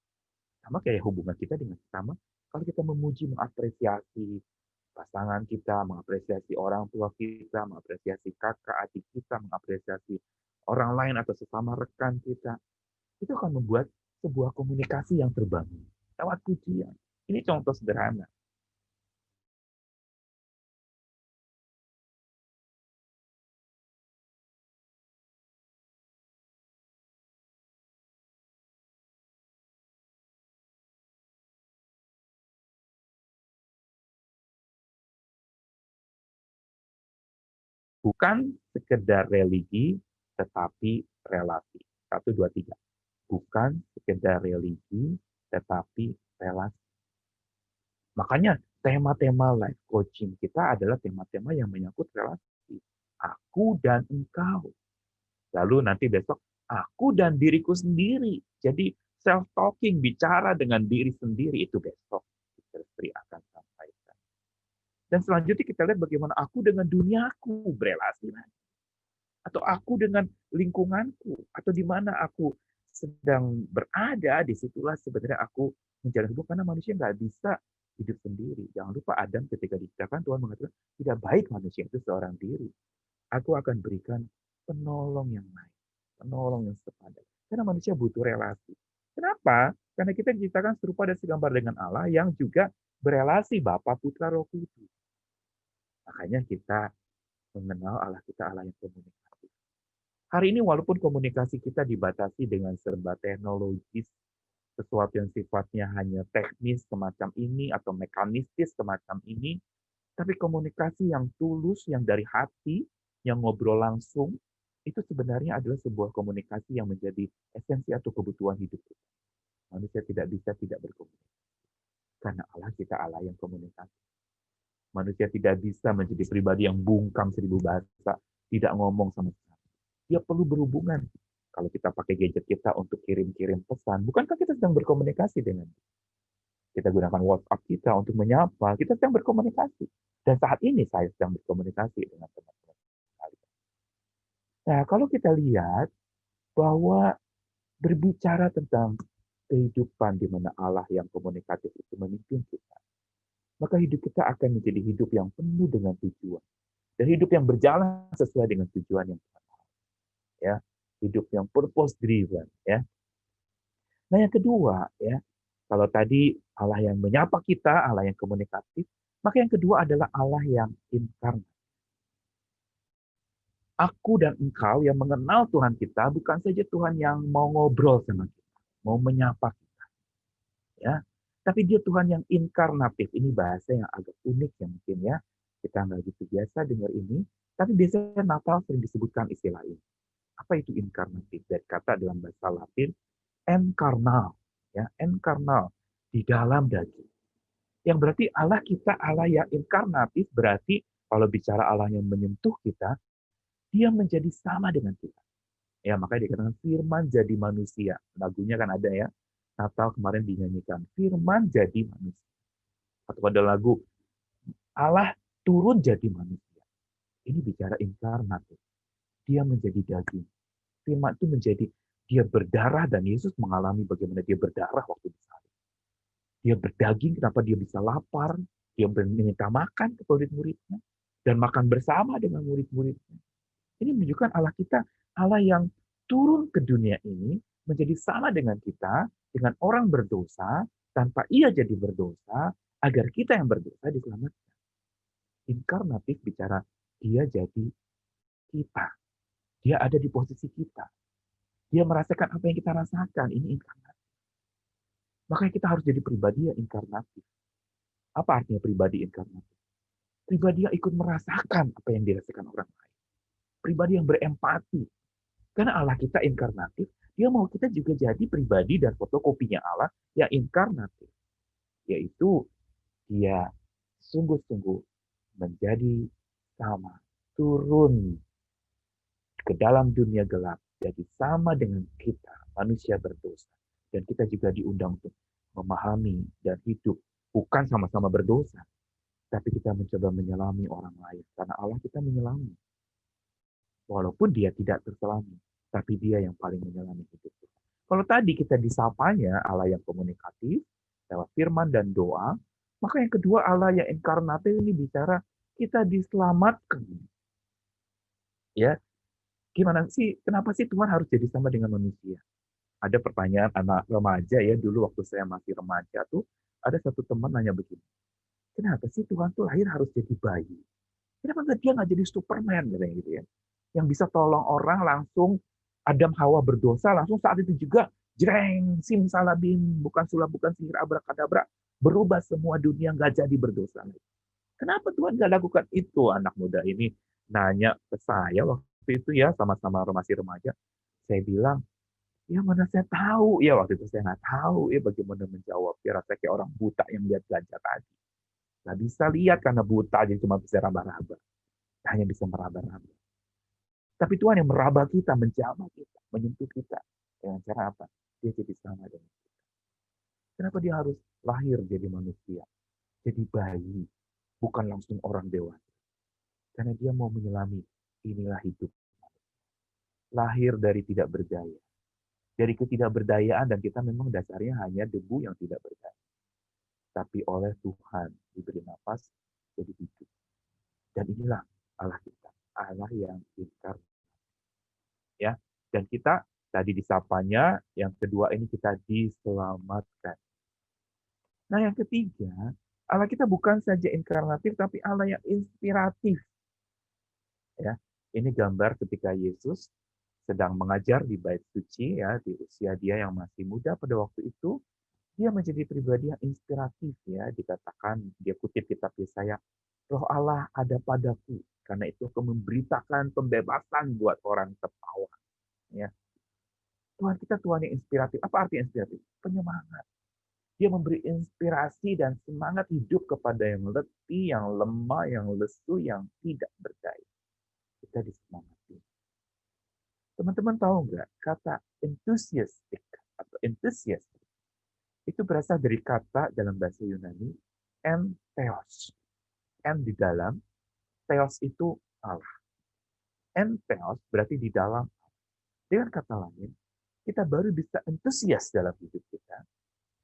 Sama kayak hubungan kita dengan sesama, kalau kita memuji, mengapresiasi pasangan kita, mengapresiasi orang tua kita, mengapresiasi kakak, adik kita, mengapresiasi orang lain atau sesama rekan kita, itu akan membuat sebuah komunikasi yang terbangun lewat pujian. Ini contoh sederhana. Bukan sekedar religi, tetapi relasi. 1, 2, 3. Bukan sekedar religi, tetapi relasi. Makanya tema-tema life coaching kita adalah tema-tema yang menyangkut relasi. Aku dan engkau. Lalu nanti besok, aku dan diriku sendiri. Jadi self-talking, bicara dengan diri sendiri, itu besok istri akan sampaikan. Dan selanjutnya kita lihat bagaimana aku dengan duniaku berelasi lagi. Atau aku dengan lingkunganku, atau di mana aku sedang berada, disitulah sebenarnya aku menjalani hubungan, karena manusia nggak bisa hidup sendiri. Jangan lupa Adam ketika diciptakan, Tuhan mengatakan, tidak baik manusia itu seorang diri. Aku akan berikan penolong yang baik, penolong yang sepadan. Karena manusia butuh relasi. Kenapa? Karena kita diciptakan serupa dan segambar dengan Allah yang juga berelasi Bapa, Putra, Roh Kudus. Makanya kita mengenal Allah kita, Allah yang komunikasi. Hari ini walaupun komunikasi kita dibatasi dengan serba teknologis, sesuatu yang sifatnya hanya teknis semacam ini atau mekanistis semacam ini, tapi komunikasi yang tulus, yang dari hati, yang ngobrol langsung, itu sebenarnya adalah sebuah komunikasi yang menjadi esensi atau kebutuhan hidup kita. Manusia tidak bisa tidak berkomunikasi. Karena Allah kita Allah yang komunikasi. Manusia tidak bisa menjadi pribadi yang bungkam 1000 bahasa, tidak ngomong sama sekali. Dia perlu berhubungan. Kalau kita pakai gadget kita untuk kirim-kirim pesan, bukankah kita sedang berkomunikasi dengan dia? Kita gunakan WhatsApp kita untuk menyapa, kita sedang berkomunikasi. Dan saat ini saya sedang berkomunikasi dengan teman-teman sekalian. Nah, kalau kita lihat bahwa berbicara tentang kehidupan di mana Allah yang komunikatif itu memimpin kita, maka hidup kita akan menjadi hidup yang penuh dengan tujuan. Dan hidup yang berjalan sesuai dengan tujuan yang Tuhan mau. Ya, hidup yang purpose driven, ya. Nah, yang kedua, ya, kalau tadi Allah yang menyapa kita, Allah yang komunikatif, maka yang kedua adalah Allah yang inkarnat. Aku dan engkau yang mengenal Tuhan kita bukan saja Tuhan yang mau ngobrol sama kita, mau menyapa kita, ya. Tapi dia Tuhan yang inkarnatif. Ini bahasa yang agak unik ya mungkin ya. Kita nggak gitu biasa dengar ini, tapi biasanya Natal sering disebutkan istilah ini. Apa itu inkarnatif? Dari kata dalam bahasa Latin, encarnal, ya, encarnal, di dalam daging. Yang berarti Allah kita Allah yang inkarnatif berarti kalau bicara Allah yang menyentuh kita, dia menjadi sama dengan kita. Ya, makanya dikatakan firman jadi manusia. Lagunya kan ada ya. Natal kemarin dinyanyikan, firman jadi manusia. Atau pada lagu, Allah turun jadi manusia. Ini bicara inkarnatif. Dia menjadi daging. Firman itu menjadi, dia berdarah dan Yesus mengalami bagaimana dia berdarah waktu disalib. Dia berdaging, kenapa dia bisa lapar, dia meminta makan ke murid-muridnya, dan makan bersama dengan murid-muridnya. Ini menunjukkan Allah kita, Allah yang turun ke dunia ini, menjadi sama dengan kita, dengan orang berdosa, tanpa ia jadi berdosa, agar kita yang berdosa diselamatkan. Inkarnatif bicara, dia jadi kita. Dia ada di posisi kita. Dia merasakan apa yang kita rasakan. Ini inkarnatif. Makanya kita harus jadi pribadi yang inkarnatif. Apa artinya pribadi inkarnatif? Pribadi yang ikut merasakan apa yang dirasakan orang lain. Pribadi yang berempati. Karena Allah kita inkarnatif, dia mau kita juga jadi pribadi dan fotokopinya Allah yang inkarnatif. Yaitu dia sungguh-sungguh menjadi sama, turun ke dalam dunia gelap, jadi sama dengan kita, manusia berdosa. Dan kita juga diundang untuk memahami dan hidup, bukan sama-sama berdosa, tapi kita mencoba menyelami orang lain. Karena Allah kita menyelami. Walaupun dia tidak terselami, tapi dia yang paling menyelami hidup kita. Kalau tadi kita disapanya Allah yang komunikatif, lewat firman dan doa, maka yang kedua Allah yang inkarnatif ini bicara kita diselamatkan. Ya, gimana sih, kenapa sih Tuhan harus jadi sama dengan manusia? Ada pertanyaan anak remaja ya, dulu waktu saya masih remaja tuh, ada satu teman nanya begini, kenapa sih Tuhan tuh lahir harus jadi bayi? Kenapa dia nggak jadi Superman gitu ya? Yang bisa tolong orang langsung, Adam Hawa berdosa, langsung saat itu juga, jreng, simsalabim, bukan sulap, bukan sihir, abrakadabra, berubah semua dunia nggak jadi berdosa. Kenapa Tuhan nggak lakukan itu? Anak muda ini nanya ke saya waktu itu ya, sama-sama masih remaja. Saya bilang, ya mana saya tahu. Ya waktu itu saya nggak tahu ya bagaimana menjawab. Ya rasanya kayak orang buta yang lihat gajah tadi. Nggak bisa lihat karena buta, jadi cuma bisa raba-raba. Hanya bisa meraba-raba. Tapi Tuhan yang meraba kita, menjamah kita, menyentuh kita. Dengan cara apa? Dia jadi sama dengan kita. Kenapa dia harus lahir jadi manusia? Jadi bayi. Bukan langsung orang dewasa. Karena dia mau menyelami, inilah hidup. Lahir dari tidak berdaya. Dari ketidakberdayaan, dan kita memang dasarnya hanya debu yang tidak berdaya. Tapi oleh Tuhan diberi nafas, jadi hidup. Dan inilah Allah kita. Allah yang inkarnat. Ya, dan kita tadi disapanya, yang kedua ini kita diselamatkan. Nah, yang ketiga, Allah kita bukan saja inkarnatif, tapi Allah yang inspiratif. Ya, ini gambar ketika Yesus sedang mengajar di bait suci ya, di usia dia yang masih muda pada waktu itu, dia menjadi pribadi yang inspiratif ya, dikatakan dia kutip kitab Yesaya, Roh Allah ada padaku, karena itu aku memberitakan pembebasan buat orang tertawa. Ya. Tuhan kita Tuhan yang inspiratif. Apa arti inspiratif? Penyemangat. Dia memberi inspirasi dan semangat hidup kepada yang letih, yang lemah, yang lesu, yang tidak berdaya. Kita disemangati. Teman-teman tahu nggak kata enthusiastic atau enthusiastic itu berasal dari kata dalam bahasa Yunani entheos. En di dalam, theos itu Allah. Entheos berarti di dalam. Dengan kata lain, kita baru bisa entusias dalam hidup kita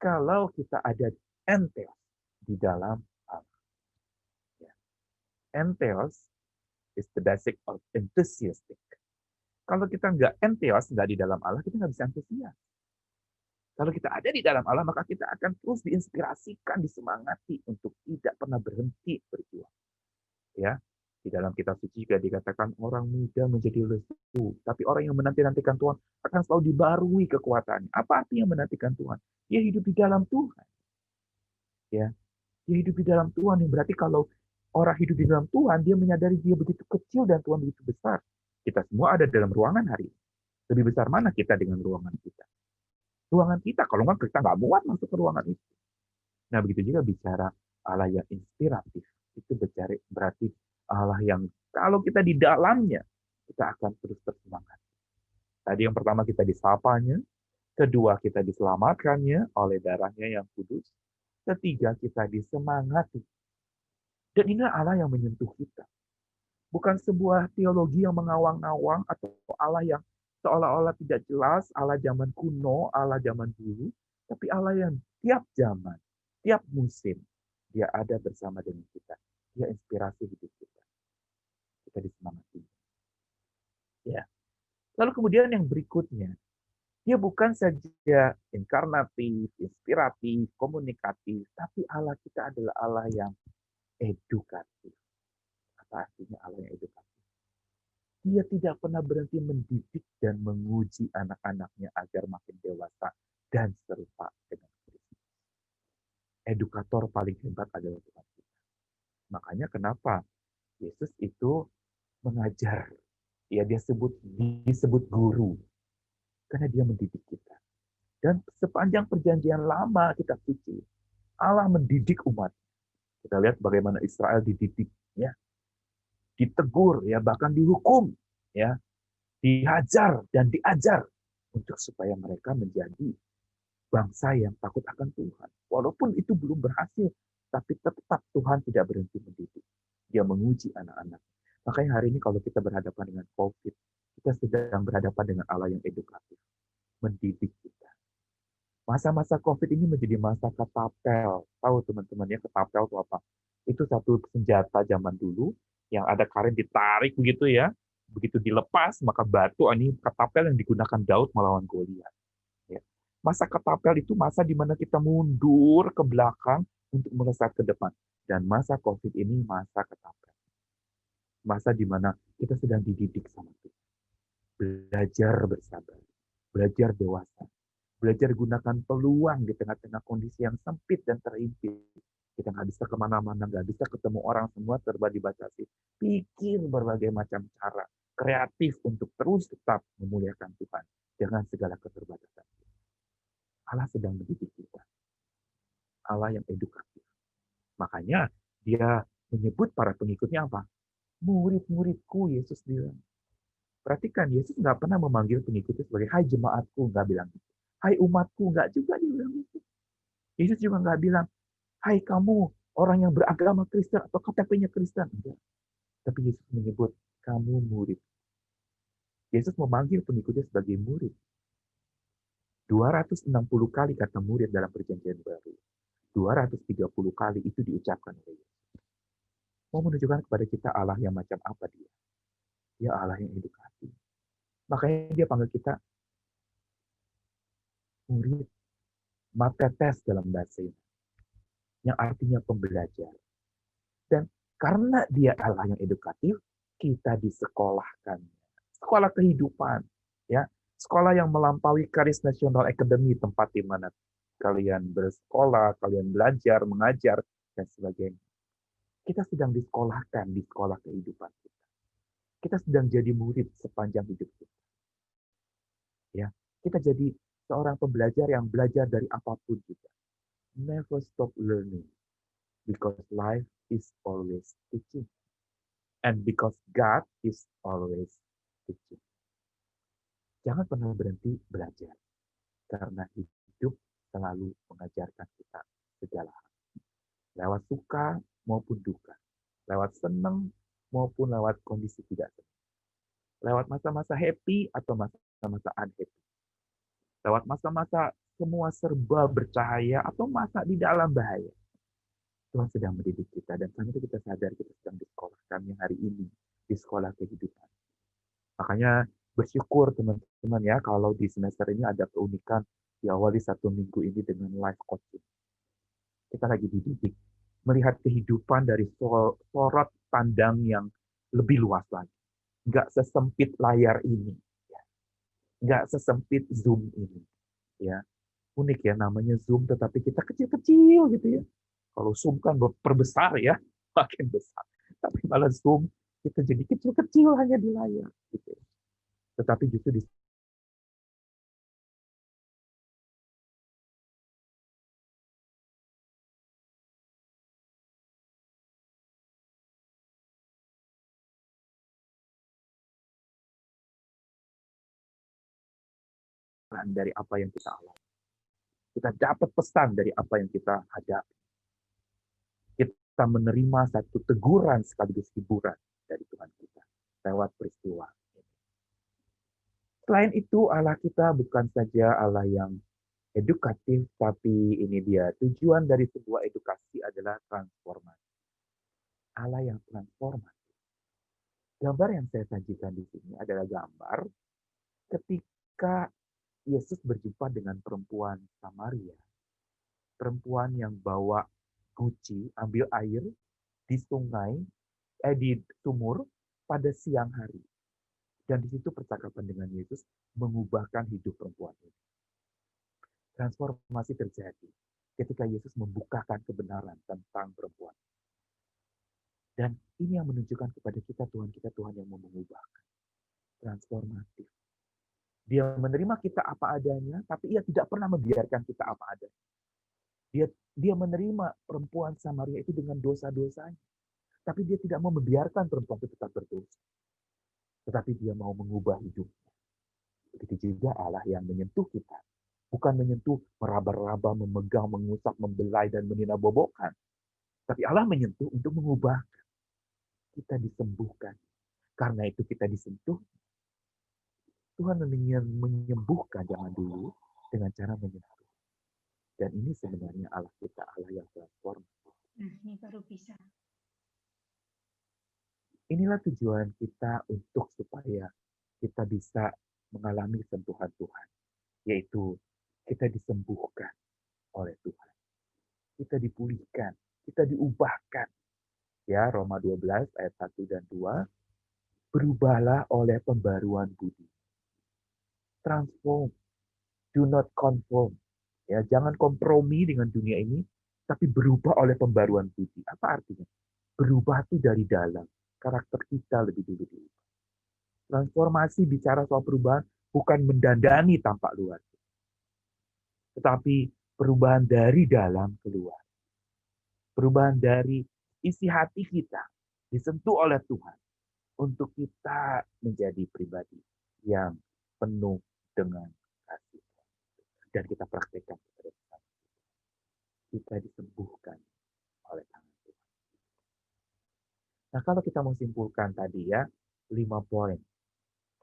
kalau kita ada entheos di dalam Allah. Ya. Entheos is the basic of enthusiastic. Kalau kita nggak entheos, nggak di dalam Allah, kita nggak bisa antusias. Kalau kita ada di dalam Allah, maka kita akan terus diinspirasikan, disemangati untuk tidak pernah berhenti berjuang. Ya, di dalam kitab suci juga dikatakan orang muda menjadi lesu, tapi orang yang menanti-nantikan Tuhan akan selalu dibarui kekuatannya. Apa artinya menantikan Tuhan? Dia hidup di dalam Tuhan. Ya, dia hidup di dalam Tuhan, yang berarti kalau orang hidup di dalam Tuhan, dia menyadari dia begitu kecil dan Tuhan begitu besar. Kita semua ada dalam ruangan hari ini. Lebih besar mana kita dengan ruangan kita? Ruangan kita, kalau nggak kita nggak muat masuk ke ruangan itu. Nah, begitu juga bicara Allah yang inspiratif. Itu berarti Allah yang kalau kita di dalamnya, kita akan terus bersemangat. Tadi yang pertama kita disapanya, kedua kita diselamatkannya oleh darahnya yang kudus, ketiga kita disemangati. Dan ini Allah yang menyentuh kita. Bukan sebuah teologi yang mengawang-awang atau Allah yang seolah-olah tidak jelas, Allah zaman kuno, Allah zaman dulu, tapi Allah yang tiap zaman, tiap musim, dia ada bersama dengan kita. Dia inspirasi hidup kita. Kita disemangati. Ya. Lalu kemudian yang berikutnya, dia bukan saja inkarnatif, inspiratif, komunikatif, tapi Allah kita adalah Allah yang edukatif. Apa artinya Allah yang edukatif? Dia tidak pernah berhenti mendidik dan menguji anak-anaknya agar makin dewasa dan serupa dengan Kristus. Edukator paling hebat adalah Tuhan kita. Makanya kenapa Yesus itu mengajar. Ya, dia disebut guru. Karena dia mendidik kita. Dan sepanjang perjanjian lama kita suci, Allah mendidik umat. Kita lihat bagaimana Israel dididik, ya. Ditegur, ya, bahkan dihukum, ya, dihajar dan diajar untuk supaya mereka menjadi bangsa yang takut akan Tuhan. Walaupun itu belum berhasil, tapi tetap Tuhan tidak berhenti mendidik. Dia menguji anak-anak. Makanya hari ini kalau kita berhadapan dengan COVID, kita sedang berhadapan dengan Allah yang edukatif, mendidik kita. Masa-masa COVID ini menjadi masa ketapel. Tahu teman-teman ya ketapel itu apa? Itu satu senjata zaman dulu yang ada karet ditarik begitu ya. Begitu dilepas, maka batu ini ketapel yang digunakan Daud melawan Goliat. Ya. Masa ketapel itu masa di mana kita mundur ke belakang untuk melesat ke depan. Dan masa COVID ini masa ketapel. Masa di mana kita sedang dididik sama Tuhan. Belajar bersabar. Belajar dewasa. Belajar gunakan peluang di tengah-tengah kondisi yang sempit dan terimpit. Kita nggak bisa kemana-mana, nggak bisa ketemu orang, semua serba dibatasi. Pikir berbagai macam cara, kreatif untuk terus tetap memuliakan Tuhan dengan segala keterbatasan. Allah sedang mendidik kita. Allah yang edukatif. Makanya dia menyebut para pengikutnya apa? Murid-muridku, Yesus bilang. Perhatikan, Yesus nggak pernah memanggil pengikutnya sebagai, hai jemaatku, nggak bilang gitu. Hai umatku, nggak juga dia bilang itu. Yesus juga nggak bilang, hai kamu orang yang beragama Kristen atau KTP-nya Kristen. Enggak. Tapi Yesus menyebut, kamu murid. Yesus memanggil pengikutnya sebagai murid. 260 kali kata murid dalam perjanjian baru. 230 kali itu diucapkan oleh Yesus. Mau menunjukkan kepada kita Allah yang macam apa dia. Dia Allah yang edukatif. Makanya dia panggil kita murid. Matetes dalam bahasa ini. Yang artinya pembelajar. Dan karena dia Allah yang edukatif, kita disekolahkan. Sekolah kehidupan. Ya, sekolah yang melampaui Charis National Academy, tempat di mana kalian bersekolah, kalian belajar, mengajar, dan sebagainya. Kita sedang disekolahkan di sekolah kehidupan kita. Kita sedang jadi murid sepanjang hidup kita. Ya, kita jadi seorang pembelajar yang belajar dari apapun juga. Never stop learning. Because life is always teaching. And because God is always teaching. Jangan pernah berhenti belajar. Karena hidup selalu mengajarkan kita segala hal. Lewat suka maupun duka. Lewat senang maupun lewat kondisi tidak senang. Lewat masa-masa happy atau masa-masa unhappy. Lewat masa-masa semua serba bercahaya atau masa di dalam bahaya. Tuhan sedang mendidik kita dan karena itu kita sadar kita sedang disekolahkannya hari ini di sekolah kehidupan. Makanya bersyukur teman-teman ya kalau di semester ini ada keunikan diawali 1 minggu ini dengan live coaching. Kita lagi dididik melihat kehidupan dari sorot pandang yang lebih luas lagi. Nggak sesempit layar ini, ya. Nggak sesempit Zoom ini. Ya. Unik ya, namanya Zoom, tetapi kita kecil-kecil gitu ya. Kalau Zoom kan perbesar ya, makin besar. Tapi malah Zoom, kita jadi kecil-kecil hanya di layar. Gitu. Tetapi justru di dari apa yang kita alami. Kita dapat pesan dari apa yang kita hadapi. Kita menerima satu teguran sekaligus hiburan dari Tuhan kita lewat peristiwa. Selain itu, Allah kita bukan saja Allah yang edukatif, tapi ini dia tujuan dari sebuah edukasi adalah transformasi. Allah yang transformasi. Gambar yang saya sajikan di sini adalah gambar ketika Yesus berjumpa dengan perempuan Samaria. Perempuan yang bawa guci, ambil air di sungai, di sumur pada siang hari. Dan di situ percakapan dengan Yesus mengubahkan hidup perempuan ini. Transformasi terjadi ketika Yesus membukakan kebenaran tentang perempuan. Dan ini yang menunjukkan kepada kita Tuhan yang mau mengubahkan. Transformatif. Dia menerima kita apa adanya, tapi ia tidak pernah membiarkan kita apa adanya. Dia menerima perempuan Samaria itu dengan dosa-dosanya. Tapi dia tidak mau membiarkan perempuan itu tetap berdosa. Tetapi dia mau mengubah hidupnya. Begitu juga Allah yang menyentuh kita. Bukan menyentuh, meraba-raba, memegang, mengusap, membelai, dan meninabobokan. Tapi Allah menyentuh untuk mengubah. Kita disembuhkan. Karena itu kita disentuh. Tuhan menyembuhkan zaman dulu dengan cara menyentuh. Dan ini sebenarnya Allah kita, Allah yang transformasi. Ini baru bisa. Inilah tujuan kita untuk supaya kita bisa mengalami sentuhan Tuhan. Yaitu kita disembuhkan oleh Tuhan. Kita dipulihkan, kita diubahkan. Ya, Roma 12 ayat 1 dan 2. Berubahlah oleh pembaruan budi. Transform. Do not conform. Ya, jangan kompromi dengan dunia ini, tapi berubah oleh pembaruan budi. Apa artinya? Berubah itu dari dalam. Karakter kita lebih dulu. Transformasi bicara soal perubahan bukan mendandani tampak luar. Tetapi perubahan dari dalam keluar. Perubahan dari isi hati kita disentuh oleh Tuhan untuk kita menjadi pribadi yang penuh dengan kasih. Dan kita praktekkan kepada Tuhan. Kita disembuhkan oleh tangan Tuhan. Nah, kalau kita mau simpulkan tadi ya, 5 poin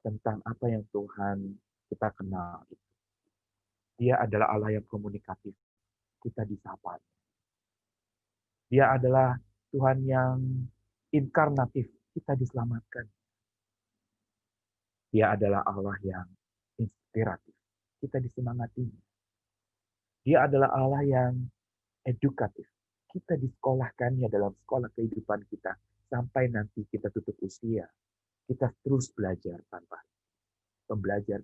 tentang apa yang Tuhan kita kenal. Dia adalah Allah yang komunikatif. Kita disapa. Dia adalah Tuhan yang inkarnatif. Kita diselamatkan. Dia adalah Allah yang inspiratif. Kita disemangati. Dia adalah Allah yang edukatif. Kita disekolahkannya dalam sekolah kehidupan kita. Sampai nanti kita tutup usia. Kita terus belajar tanpa pembelajar.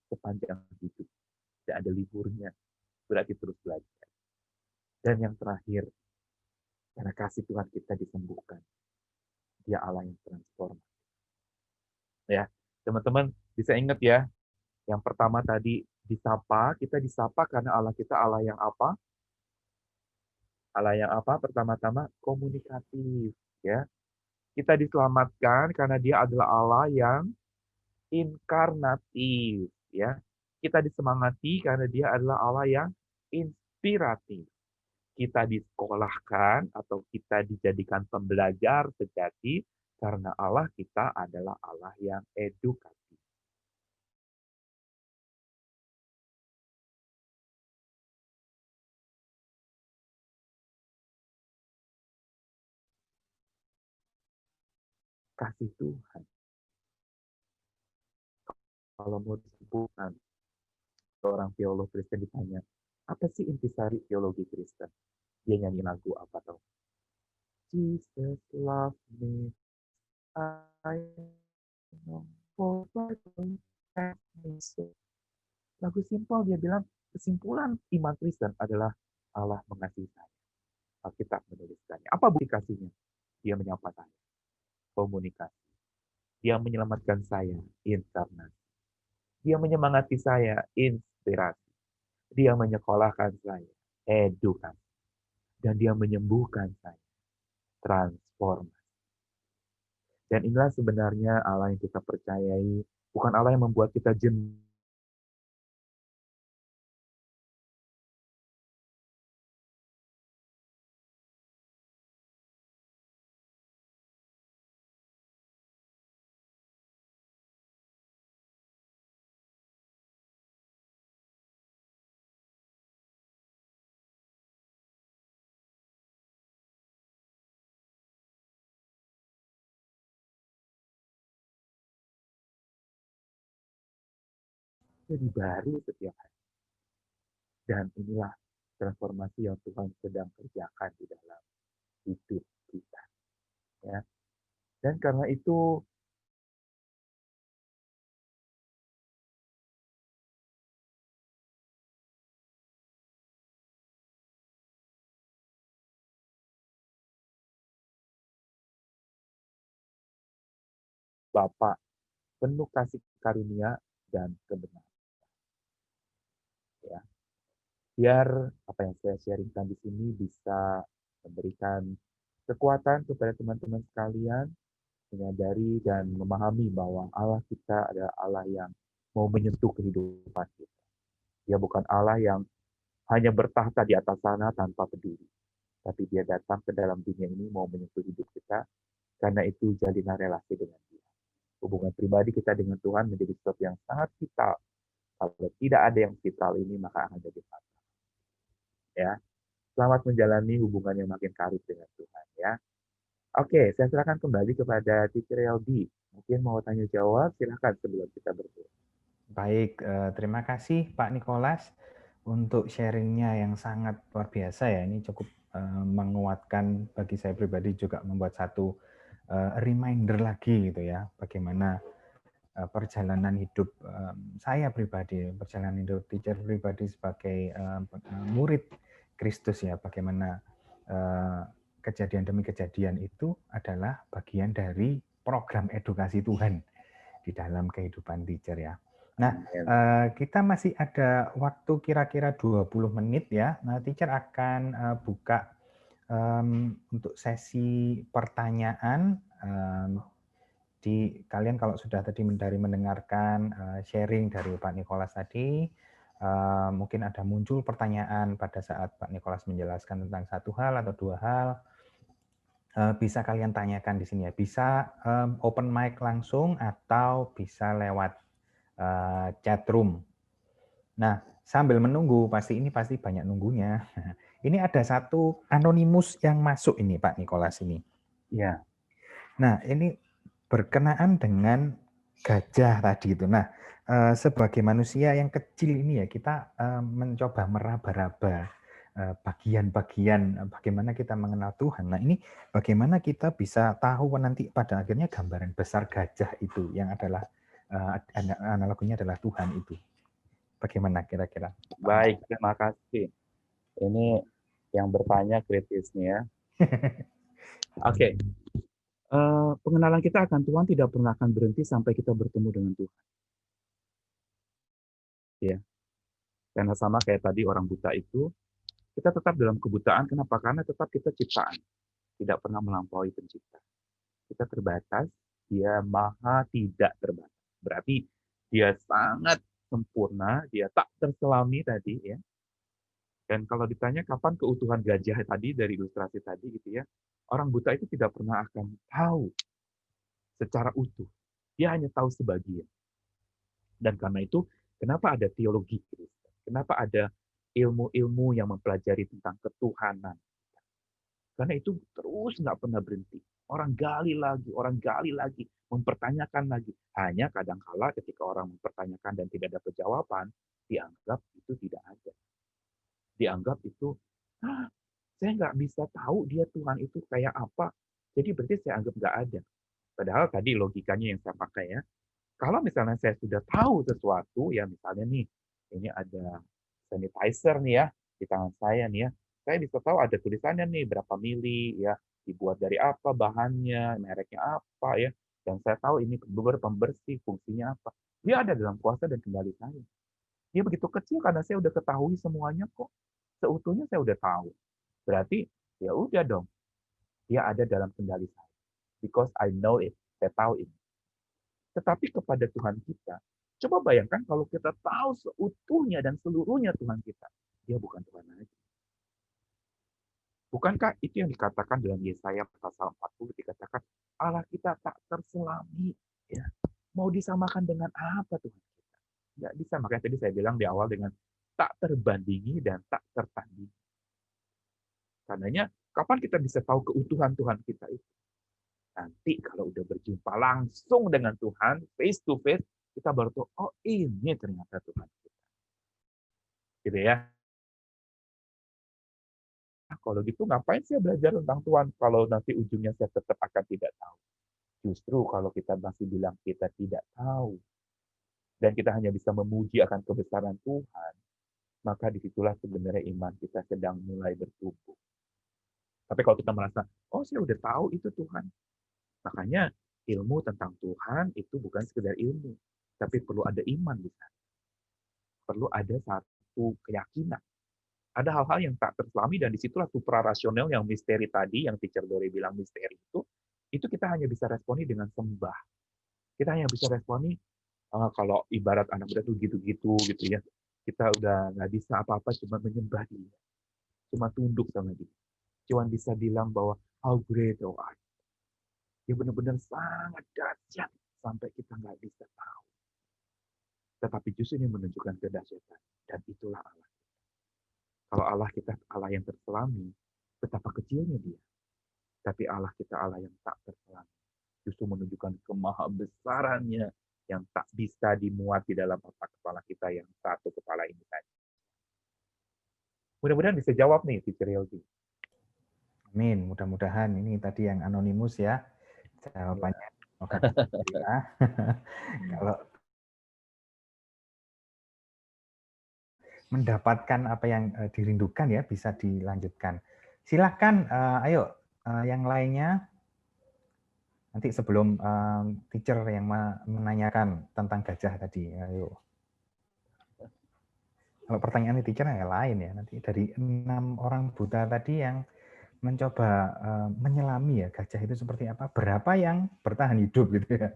Sepanjang hidup. Tidak ada liburnya. Berarti terus belajar. Dan yang terakhir, karena kasih Tuhan kita disembuhkan. Dia Allah yang transformasi. Ya, teman-teman bisa ingat ya, yang pertama tadi disapa, kita disapa karena Allah kita Allah yang apa? Allah yang apa? Pertama-tama komunikatif, ya. Kita diselamatkan karena Dia adalah Allah yang inkarnatif, ya. Kita disemangati karena Dia adalah Allah yang inspiratif. kita disekolahkan atau kita dijadikan pembelajar sejati karena Allah kita adalah Allah yang edukatif. Kasih Tuhan. Kalau mau disebutkan, seorang teolog Kristen ditanya, apa sih intisari teologi Kristen? Dia nyanyi lagu apa tau? Jesus love me, I know, for me so. Lagu simpel, dia bilang, kesimpulan iman Kristen adalah Allah mengasihi saya. Alkitab menuliskannya. Apa bukti kasihnya? Dia menyapa saya. Komunikasi. Dia menyelamatkan saya. Inkarnasi. Dia menyemangati saya. Inspirasi. Dia menyekolahkan saya. Edukasi. Dan dia menyembuhkan saya. Transformasi. Dan inilah sebenarnya Allah yang kita percayai. Bukan Allah yang membuat kita jenuh. Jadi baru setiap hari. Dan inilah transformasi yang Tuhan sedang kerjakan di dalam hidup kita. Ya. Dan karena itu, Bapa penuh kasih karunia dan kebenaran. Ya. Biar apa yang saya sharingkan di sini bisa memberikan kekuatan kepada teman-teman sekalian, menyadari dan memahami bahwa Allah kita adalah Allah yang mau menyentuh kehidupan kita. Dia bukan Allah yang hanya bertahta di atas sana tanpa peduli. Tapi dia datang ke dalam dunia ini mau menyentuh hidup kita, karena itu jadilah relasi dengan dia. Hubungan pribadi kita dengan Tuhan menjadi sesuatu yang sangat vital. Kalau tidak ada yang vital ini, maka akan jadi fatal. Ya, selamat menjalani hubungan yang makin karib dengan Tuhan. Ya, oke, saya silakan kembali kepada Teacher Eldi. Mungkin mau tanya jawab, silakan sebelum kita berdoa. Baik, terima kasih Pak Nicholas untuk sharingnya yang sangat luar biasa ya. Ini cukup menguatkan bagi saya pribadi, juga membuat satu reminder lagi gitu ya, bagaimana perjalanan hidup saya pribadi, perjalanan hidup teacher pribadi sebagai murid Kristus ya, bagaimana kejadian demi kejadian itu adalah bagian dari program edukasi Tuhan di dalam kehidupan teacher ya. Nah, kita masih ada waktu kira-kira 20 menit ya. Nah, teacher akan buka untuk sesi pertanyaan. Di kalian kalau sudah tadi dari mendengarkan sharing dari Pak Nicholas tadi, mungkin ada muncul pertanyaan pada saat Pak Nicholas menjelaskan tentang satu hal atau dua hal, bisa kalian tanyakan di sini ya. Bisa open mic langsung atau bisa lewat chat room. Nah, sambil menunggu, pasti banyak nunggunya. Ini ada satu anonimus yang masuk ini Pak Nicholas ini. Ya. Nah, ini berkenaan dengan gajah tadi itu. Nah, sebagai manusia yang kecil ini ya, kita mencoba meraba-raba bagian-bagian bagaimana kita mengenal Tuhan. Nah, ini bagaimana kita bisa tahu nanti pada akhirnya gambaran besar gajah itu yang adalah analoginya adalah Tuhan itu. Bagaimana kira-kira? Baik, terima kasih. Ini yang bertanya kritis nih ya. Oke. Pengenalan kita akan Tuhan tidak pernah akan berhenti sampai kita bertemu dengan Tuhan. Ya. Karena sama kayak tadi orang buta itu, kita tetap dalam kebutaan. Kenapa? Karena tetap kita ciptaan. Tidak pernah melampaui pencipta. Kita terbatas, dia maha tidak terbatas. Berarti dia sangat sempurna, dia tak terselami tadi ya. Dan kalau ditanya kapan keutuhan gajah tadi dari ilustrasi tadi gitu ya, orang buta itu tidak pernah akan tahu secara utuh. Dia hanya tahu sebagian. Dan karena itu, kenapa ada teologi Kristen? Kenapa ada ilmu-ilmu yang mempelajari tentang ketuhanan? Karena itu terus nggak pernah berhenti. Orang gali lagi, mempertanyakan lagi. Hanya kadangkala ketika orang mempertanyakan dan tidak dapat jawaban, dianggap itu tidak ada. Dianggap itu, saya nggak bisa tahu dia Tuhan itu kayak apa. Jadi berarti saya anggap nggak ada. Padahal tadi logikanya yang saya pakai ya. Kalau misalnya saya sudah tahu sesuatu, ya misalnya nih, ini ada sanitizer nih ya, di tangan saya nih ya, saya bisa tahu ada tulisannya nih, berapa mili, ya, dibuat dari apa bahannya, mereknya apa ya, dan saya tahu ini pembersih, fungsinya apa. Dia ada dalam kuasa dan kendali saya. Dia begitu kecil karena saya udah ketahui semuanya kok. Seutuhnya saya udah tahu. Berarti, ya udah dong, dia ada dalam kendali saya. Because I know it, saya tahu ini. Tetapi kepada Tuhan kita, coba bayangkan kalau kita tahu seutuhnya dan seluruhnya Tuhan kita, dia bukan Tuhan lagi. Bukankah itu yang dikatakan dalam Yesaya pasal 40 dikatakan Allah kita tak terselami, ya. Mau disamakan dengan apa Tuhan kita? Nggak bisa. Makanya tadi saya bilang di awal dengan tak terbandingi dan tak tertandingi. Karenanya kapan kita bisa tahu keutuhan Tuhan kita itu? Nanti kalau udah berjumpa langsung dengan Tuhan, face to face, kita baru tahu, oh ini ternyata Tuhan kita. Gitu ya. Nah, kalau gitu ngapain saya belajar tentang Tuhan kalau nanti ujungnya saya tetap akan tidak tahu. Justru kalau kita masih bilang kita tidak tahu, dan kita hanya bisa memuji akan kebesaran Tuhan, maka disitulah sebenarnya iman kita sedang mulai bertumbuh. Tapi kalau kita merasa, oh saya udah tahu itu Tuhan. Makanya ilmu tentang Tuhan itu bukan sekedar ilmu, tapi perlu ada iman di sana. Perlu ada satu keyakinan. Ada hal-hal yang tak terselami dan disitulah suprarasional yang misteri tadi, yang Teacher Dori bilang misteri itu kita hanya bisa responi dengan sembah. Kita hanya bisa responi, kalau ibarat anak muda tuh gitu-gitu gitu ya. Kita udah nggak bisa apa-apa, cuma menyembah dia. Cuma tunduk sama dia. Cuma bisa bilang bahwa, how great thou art. Dia benar-benar sangat dahsyat sampai kita nggak bisa tahu. Tetapi justru ini menunjukkan kedahsyatan. Dan itulah Allah. Kalau Allah kita Allah yang terselami, betapa kecilnya dia. Tapi Allah kita Allah yang tak terselami. Justru menunjukkan kemahabesarannya yang tak bisa dimuat di dalam otak kepala kita yang satu kepala ini tadi. Mudah-mudahan bisa jawab nih, Teacher Yogi. Amin. Mudah-mudahan ini tadi yang anonimus ya jawabannya. Semoga bisa. Kalau mendapatkan apa yang dirindukan ya bisa dilanjutkan. Silahkan, ayo yang lainnya. Nanti sebelum teacher yang menanyakan tentang gajah tadi, ayo. Kalau pertanyaan teacher yang lain ya, nanti dari 6 orang buta tadi yang mencoba menyelami ya gajah itu seperti apa, berapa yang bertahan hidup gitu ya.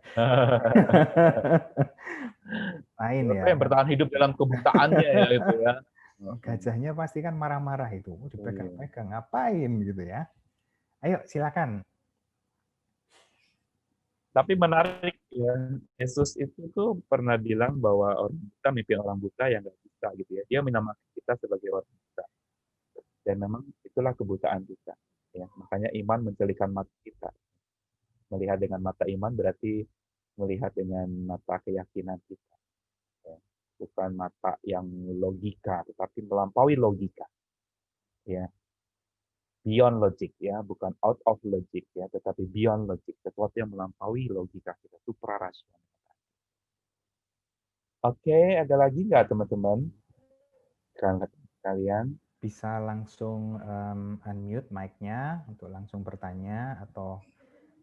Lain ya. Yang bertahan hidup dalam kebutaannya ya itu ya. Gajahnya pasti kan marah-marah itu, dipegang-pegang, ngapain gitu ya. Ayo silakan. Tapi menarik ya, Yesus itu tuh pernah bilang bahwa orang buta mimpi orang buta yang nggak bisa gitu ya. Dia menamakan kita sebagai orang buta. Dan memang itulah kebutaan kita. Ya, makanya iman mencelikan mata kita. Melihat dengan mata iman berarti melihat dengan mata keyakinan kita. Ya, bukan mata yang logika, tetapi melampaui logika. Ya, beyond logic ya, bukan out of logic ya, tetapi beyond logic, sesuatu yang melampaui logika kita, suprarasional. Oke, ada lagi nggak teman-teman? Kalian bisa langsung unmute mic-nya untuk langsung bertanya, atau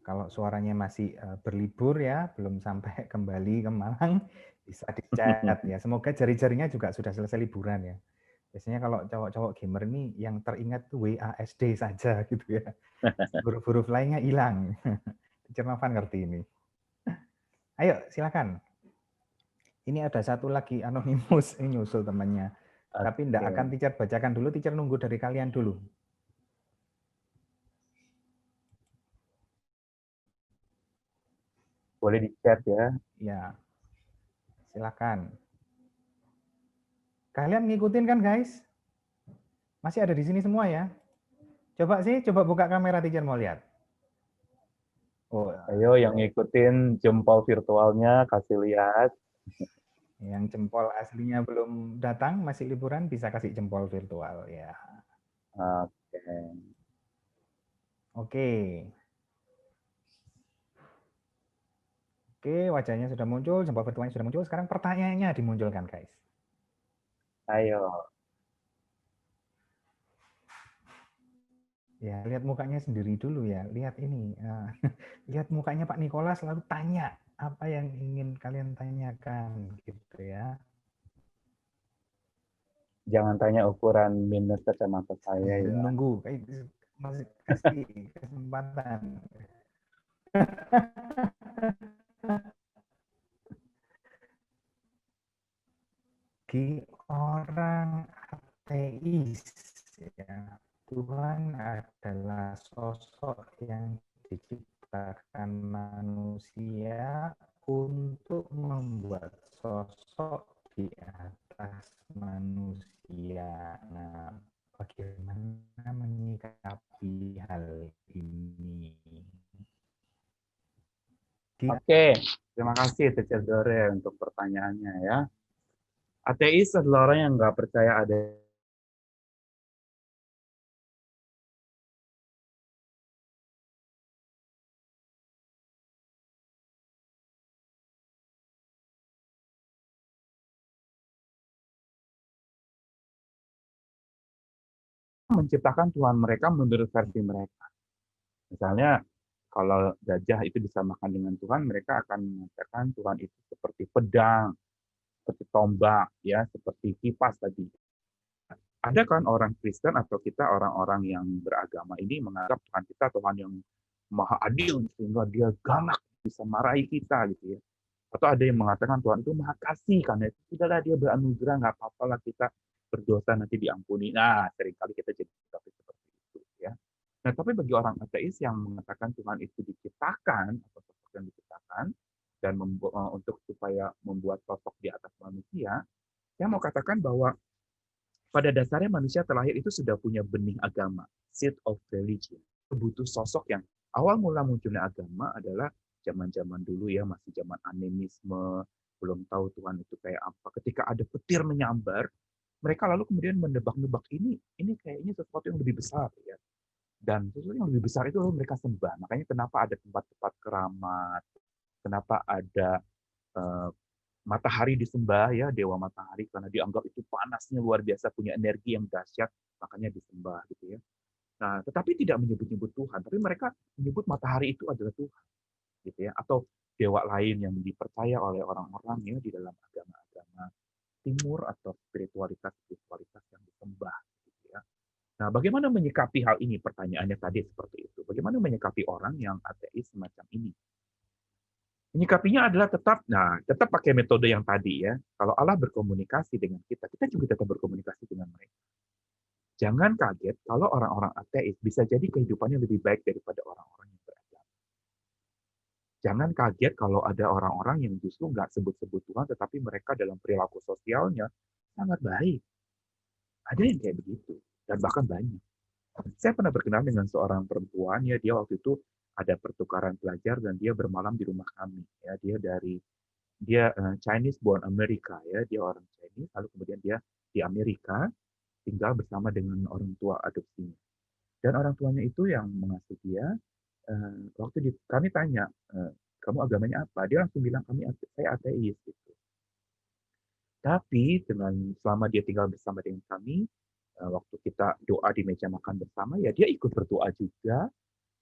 kalau suaranya masih berlibur ya, belum sampai kembali ke Malang, bisa di chat ya. Semoga jari-jarinya juga sudah selesai liburan ya. Biasanya kalau cowok-cowok gamer ini yang teringat tuh WASD saja gitu ya. Huruf-huruf lainnya hilang. Teacher Novan ngerti ini. Ayo silakan. Ini ada satu lagi anonimus, ini nyusul temannya. Tapi enggak akan teacher bacakan dulu, teacher nunggu dari kalian dulu. Boleh di chat ya. Ya, silakan. Kalian ngikutin kan guys? Masih ada di sini semua ya? Coba buka kamera, teacher mau lihat. Oh, Ayo yang ngikutin jempol virtualnya kasih lihat. yang jempol aslinya belum datang, masih liburan, bisa kasih jempol virtual ya. Oke. Oke. Oke, wajahnya sudah muncul, jempol virtualnya sudah muncul. Sekarang pertanyaannya dimunculkan, guys. Ayo. Ya, lihat mukanya sendiri dulu ya. Lihat ini. Lihat mukanya Pak Nikola selalu tanya apa yang ingin kalian tanyakan gitu ya. Jangan tanya ukuran minus kacamata saya ya. Nunggu, masih kasih kesempatan. Bagi orang ateis, ya, Tuhan adalah sosok yang diciptakan manusia untuk membuat sosok di atas manusia. Nah, bagaimana menyikapi hal ini? Oke, terima kasih Teacher Dore untuk pertanyaannya ya. Ateis adalah orang yang nggak percaya ada menciptakan Tuhan mereka menurut versi mereka. Misalnya, kalau gajah itu disamakan dengan Tuhan, mereka akan mengatakan Tuhan itu seperti pedang, seperti tombak, ya, seperti kipas tadi. Ada kan orang Kristen atau kita orang-orang yang beragama ini menganggap Tuhan kita Tuhan yang maha adil, sehingga dia galak, bisa marahi kita, gitu ya. Atau ada yang mengatakan Tuhan itu maha kasih, karena itu sudahlah dia beranugerah, nggak apa-apa lah kita berdosa nanti diampuni. Nah, seringkali kita jadi seperti itu, ya. Nah, tapi bagi orang ateis yang mengatakan Tuhan itu diciptakan atau sosok yang diciptakan dan untuk supaya membuat sosok di atas manusia, saya mau katakan bahwa pada dasarnya manusia terlahir itu sudah punya benih agama, seed of religion. Butuh sosok yang awal mula munculnya agama adalah zaman-zaman dulu ya, masih zaman animisme, belum tahu Tuhan itu kayak apa. Ketika ada petir menyambar, mereka lalu kemudian menebak-nebak ini kayaknya sesuatu yang lebih besar ya. Dan sesuatu yang lebih besar itu lalu mereka sembah. Makanya kenapa ada tempat-tempat keramat, kenapa ada matahari disembah ya, dewa matahari, karena dianggap itu panasnya luar biasa, punya energi yang dahsyat, makanya disembah gitu ya. Nah, tetapi tidak menyebut-nyebut Tuhan, tapi mereka menyebut matahari itu adalah Tuhan, gitu ya, atau dewa lain yang dipercaya oleh orang-orang ya di dalam agama-agama timur atau spiritualitas yang disembah, gitu ya. Nah, bagaimana menyikapi hal ini? Pertanyaannya tadi seperti itu. Bagaimana menyikapi orang yang ateis semacam ini? Menyikapinya adalah tetap pakai metode yang tadi ya. Kalau Allah berkomunikasi dengan kita, kita juga tetap berkomunikasi dengan mereka. Jangan kaget kalau orang-orang ateis bisa jadi kehidupannya lebih baik daripada orang-orang yang beragama. Jangan kaget kalau ada orang-orang yang justru nggak sebut-sebut Tuhan, tetapi mereka dalam perilaku sosialnya sangat baik. Ada yang kayak begitu, dan bahkan banyak. Saya pernah berkenalan dengan seorang perempuan, ya dia waktu itu ada pertukaran pelajar dan dia bermalam di rumah kami. Ya, dia Chinese born America ya, dia orang Chinese, lalu kemudian dia di Amerika tinggal bersama dengan orang tua adopsinya. Dan orang tuanya itu yang mengasuh dia. Waktu kami tanya, kamu agamanya apa? Dia langsung bilang saya ateis. Gitu. Tapi selama dia tinggal bersama dengan kami, waktu kita doa di meja makan bersama, ya dia ikut berdoa juga.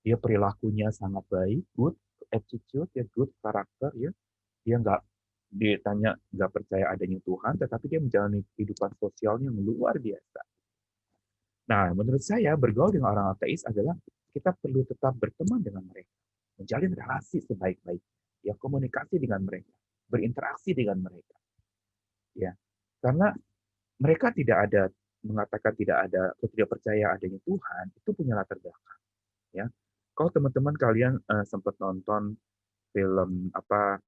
Dia perilakunya sangat baik, good attitude, ya good karakter, ya. Dia nggak percaya adanya Tuhan, tetapi dia menjalani kehidupan sosialnya yang luar biasa. Nah, menurut saya bergaul dengan orang ateis adalah kita perlu tetap berteman dengan mereka, menjalin relasi sebaik-baiknya, ya komunikasi dengan mereka, berinteraksi dengan mereka, ya. Karena mereka tidak ada mengatakan tidak ada atau tidak percaya adanya Tuhan, itu punya latar belakang. Ya, kalau teman-teman kalian sempat nonton film apa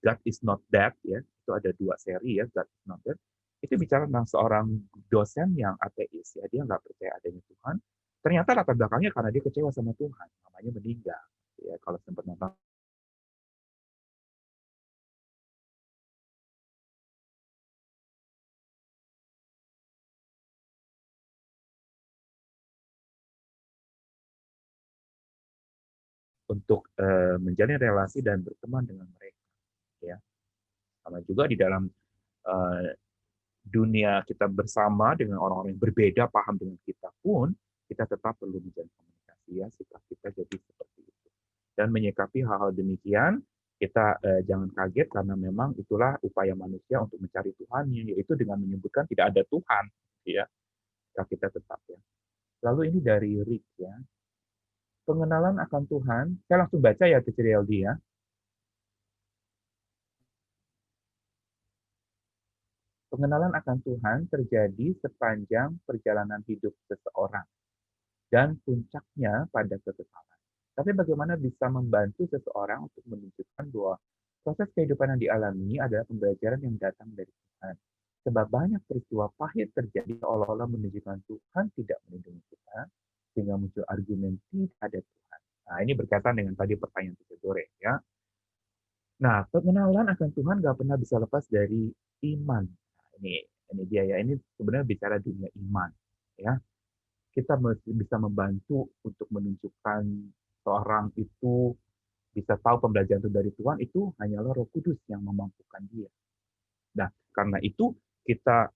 God is Not Dead ya, itu ada 2 seri ya, God is Not Dead. Itu bicara tentang seorang dosen yang ateis ya, dia nggak percaya adanya Tuhan. Ternyata latar belakangnya karena dia kecewa sama Tuhan, namanya meninggal. Ya, kalau sempat nonton untuk menjalin relasi dan berteman dengan mereka. Ya, sama juga di dalam dunia kita bersama dengan orang-orang yang berbeda paham dengan kita pun, kita tetap perlu menjalin komunikasi ya, sikap kita jadi seperti itu. Dan menyikapi hal-hal demikian, kita jangan kaget karena memang itulah upaya manusia untuk mencari Tuhannya, yaitu dengan menyebutkan tidak ada Tuhan, ya. Kita tetap ya. Lalu ini dari Rick ya. Pengenalan akan Tuhan, saya langsung baca ya tutorial dia. Pengenalan akan Tuhan terjadi sepanjang perjalanan hidup seseorang dan puncaknya pada kekekalan. Tapi bagaimana bisa membantu seseorang untuk menunjukkan bahwa proses kehidupan yang dialami adalah pembelajaran yang datang dari Tuhan. Sebab banyak peristiwa pahit terjadi seolah-olah menunjukkan Tuhan tidak melindungi kita, sehingga muncul argumen tidak ada Tuhan. Nah, ini berkaitan dengan tadi pertanyaan Theodore ya. Nah, pengenalan akan Tuhan nggak pernah bisa lepas dari iman. Nah, ini dia ya. Ini sebenarnya bicara dunia iman ya. Kita bisa membantu untuk menunjukkan seorang itu bisa tahu pembelajaran itu dari Tuhan, itu hanyalah Roh Kudus yang memampukan dia. Nah, karena itu kita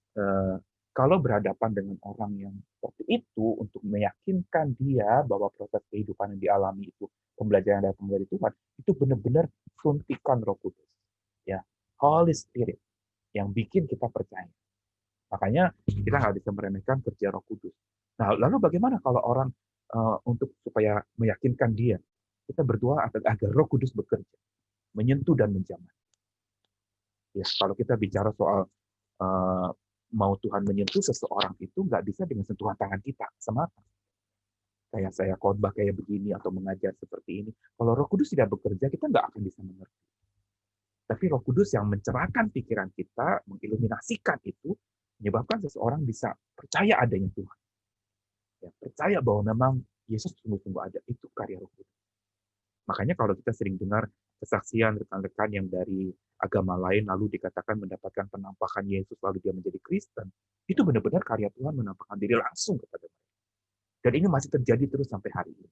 kalau berhadapan dengan orang yang seperti itu untuk meyakinkan dia bahwa proses kehidupan yang dialami itu pembelajaran yang datang dari Tuhan, itu benar-benar suntikan Roh Kudus. Ya, Holy Spirit yang bikin kita percaya. Makanya kita nggak bisa meremehkan kerja Roh Kudus. Nah, lalu bagaimana kalau orang untuk supaya meyakinkan dia, kita berdoa agar Roh Kudus bekerja, menyentuh dan menjamah. Ya, kalau kita bicara soal mau Tuhan menyentuh seseorang itu nggak bisa dengan sentuhan tangan kita semata. Kayak saya khotbah kayak begini atau mengajar seperti ini. Kalau Roh Kudus tidak bekerja, kita nggak akan bisa mengerti. Tapi Roh Kudus yang mencerahkan pikiran kita, mengiluminasikan itu, menyebabkan seseorang bisa percaya adanya Tuhan. Ya, percaya bahwa memang Yesus sungguh-sungguh ada. Itu karya Roh Kudus. Makanya kalau kita sering dengar kesaksian rekan-rekan yang dari agama lain lalu dikatakan mendapatkan penampakan Yesus lalu dia menjadi Kristen, itu benar-benar karya Tuhan menampakkan diri langsung kepada mereka. Dan ini masih terjadi terus sampai hari ini.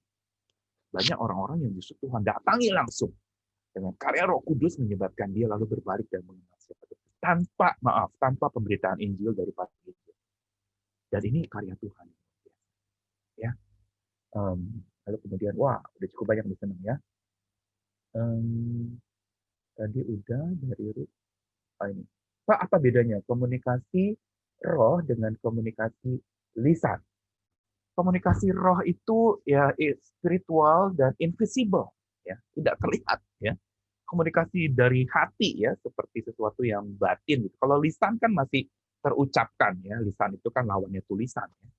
Banyak orang-orang yang justru Tuhan datangi langsung dengan karya Roh Kudus menyebabkan dia lalu berbalik dan mengenal siapa Tuhan. Tanpa pemberitaan Injil dari para Injil. Dan ini karya Tuhan. Ya. Lalu kemudian, wah, udah cukup banyak di sana ya. Tadi udah dari ini. Pak, apa bedanya komunikasi roh dengan komunikasi lisan? Komunikasi roh itu ya spiritual dan invisible, ya, tidak terlihat, ya. Komunikasi dari hati ya, seperti sesuatu yang batin. Gitu. Kalau lisan kan masih terucapkan ya, lisan itu kan lawannya tulisan ya.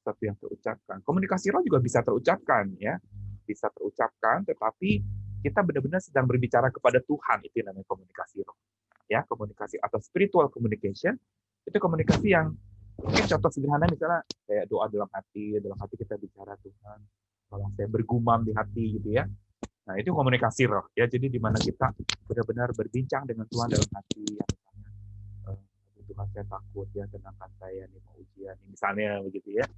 Sesuatu yang terucapkan. Komunikasi roh juga bisa terucapkan ya, bisa terucapkan, tetapi kita benar-benar sedang berbicara kepada Tuhan, itu yang namanya komunikasi roh. Ya, komunikasi atau spiritual communication itu komunikasi yang mungkin contoh sederhana misalnya kayak doa dalam hati kita bicara Tuhan, tolong saya bergumam di hati gitu ya. Nah, itu komunikasi roh ya. Jadi di mana kita benar-benar berbincang dengan Tuhan dalam hati ya, misalnya Tuhan saya takut ya, tenangkan saya nih mau ujian misalnya begitu ya.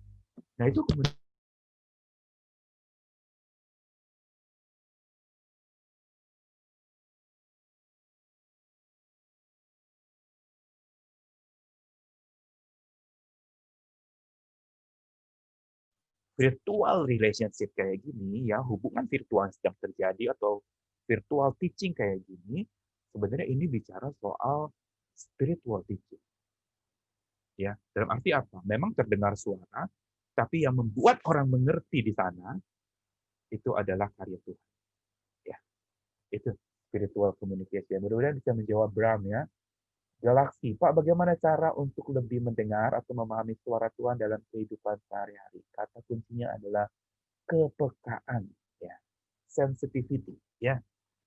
Nah, itu komunikasi virtual relationship kayak gini ya, hubungan virtual sedang terjadi atau virtual teaching kayak gini, sebenarnya ini bicara soal spiritual teaching. Ya, dalam arti apa? Memang terdengar suara, tapi yang membuat orang mengerti di sana itu adalah karya Tuhan. Ya, itu spiritual communication. Mudah-mudahan bisa menjawab Bram ya. Galaksi, Pak, bagaimana cara untuk lebih mendengar atau memahami suara Tuhan dalam kehidupan sehari-hari? Kata kuncinya adalah kepekaan, ya, sensitivity, ya,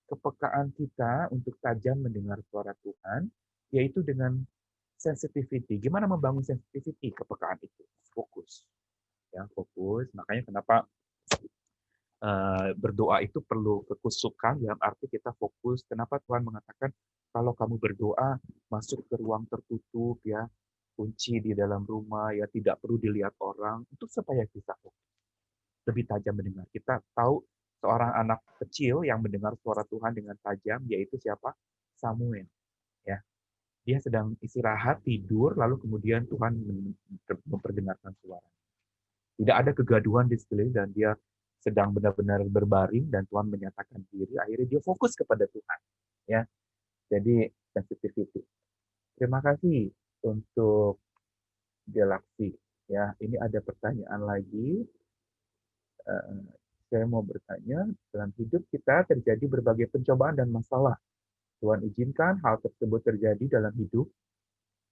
kepekaan kita untuk tajam mendengar suara Tuhan, yaitu dengan sensitivity. Gimana membangun sensitivity kepekaan itu? Fokus, ya, fokus. Makanya kenapa berdoa itu perlu kekusukan dalam arti kita fokus. Kenapa Tuhan mengatakan kalau kamu berdoa masuk ke ruang tertutup ya, kunci di dalam rumah ya, tidak perlu dilihat orang, itu supaya kita fokus, lebih tajam mendengar. Kita tahu seorang anak kecil yang mendengar suara Tuhan dengan tajam, yaitu siapa? Samuel. Ya, dia sedang istirahat tidur, lalu kemudian Tuhan memperdengarkan suara. Tidak ada kegaduhan di sekeliling dan dia sedang benar-benar berbaring dan Tuhan menyatakan diri, akhirnya dia fokus kepada Tuhan. Ya, jadi sensitivity. Terima kasih untuk Galaxy. Ya, ini ada pertanyaan lagi. Saya mau bertanya, dalam hidup kita terjadi berbagai pencobaan dan masalah. Tuhan izinkan hal tersebut terjadi dalam hidup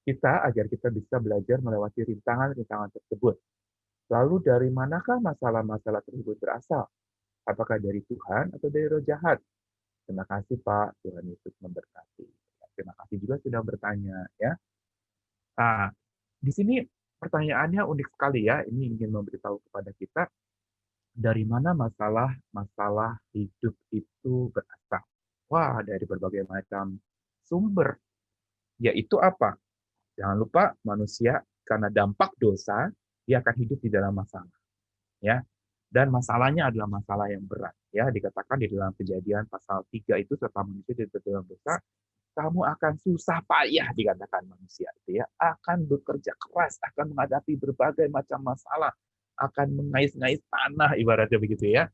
kita agar kita bisa belajar melewati rintangan-rintangan tersebut. Lalu dari manakah masalah-masalah tersebut berasal? Apakah dari Tuhan atau dari roh jahat? Terima kasih Pak, Tuhan Yesus memberkati. Terima kasih juga sudah bertanya ya. Nah, di sini pertanyaannya unik sekali ya. Ini ingin memberitahu kepada kita dari mana masalah-masalah hidup itu berasal. Wah, dari berbagai macam sumber. Yaitu apa? Jangan lupa manusia karena dampak dosa, dia akan hidup di dalam masalah. Ya, dan masalahnya adalah masalah yang berat. Ya, dikatakan di dalam Kejadian pasal 3 itu setelah manusia di dalam dosa, kamu akan susah payah dikatakan manusia itu ya, akan bekerja keras, akan menghadapi berbagai macam masalah, akan mengais-ngais tanah ibaratnya begitu ya.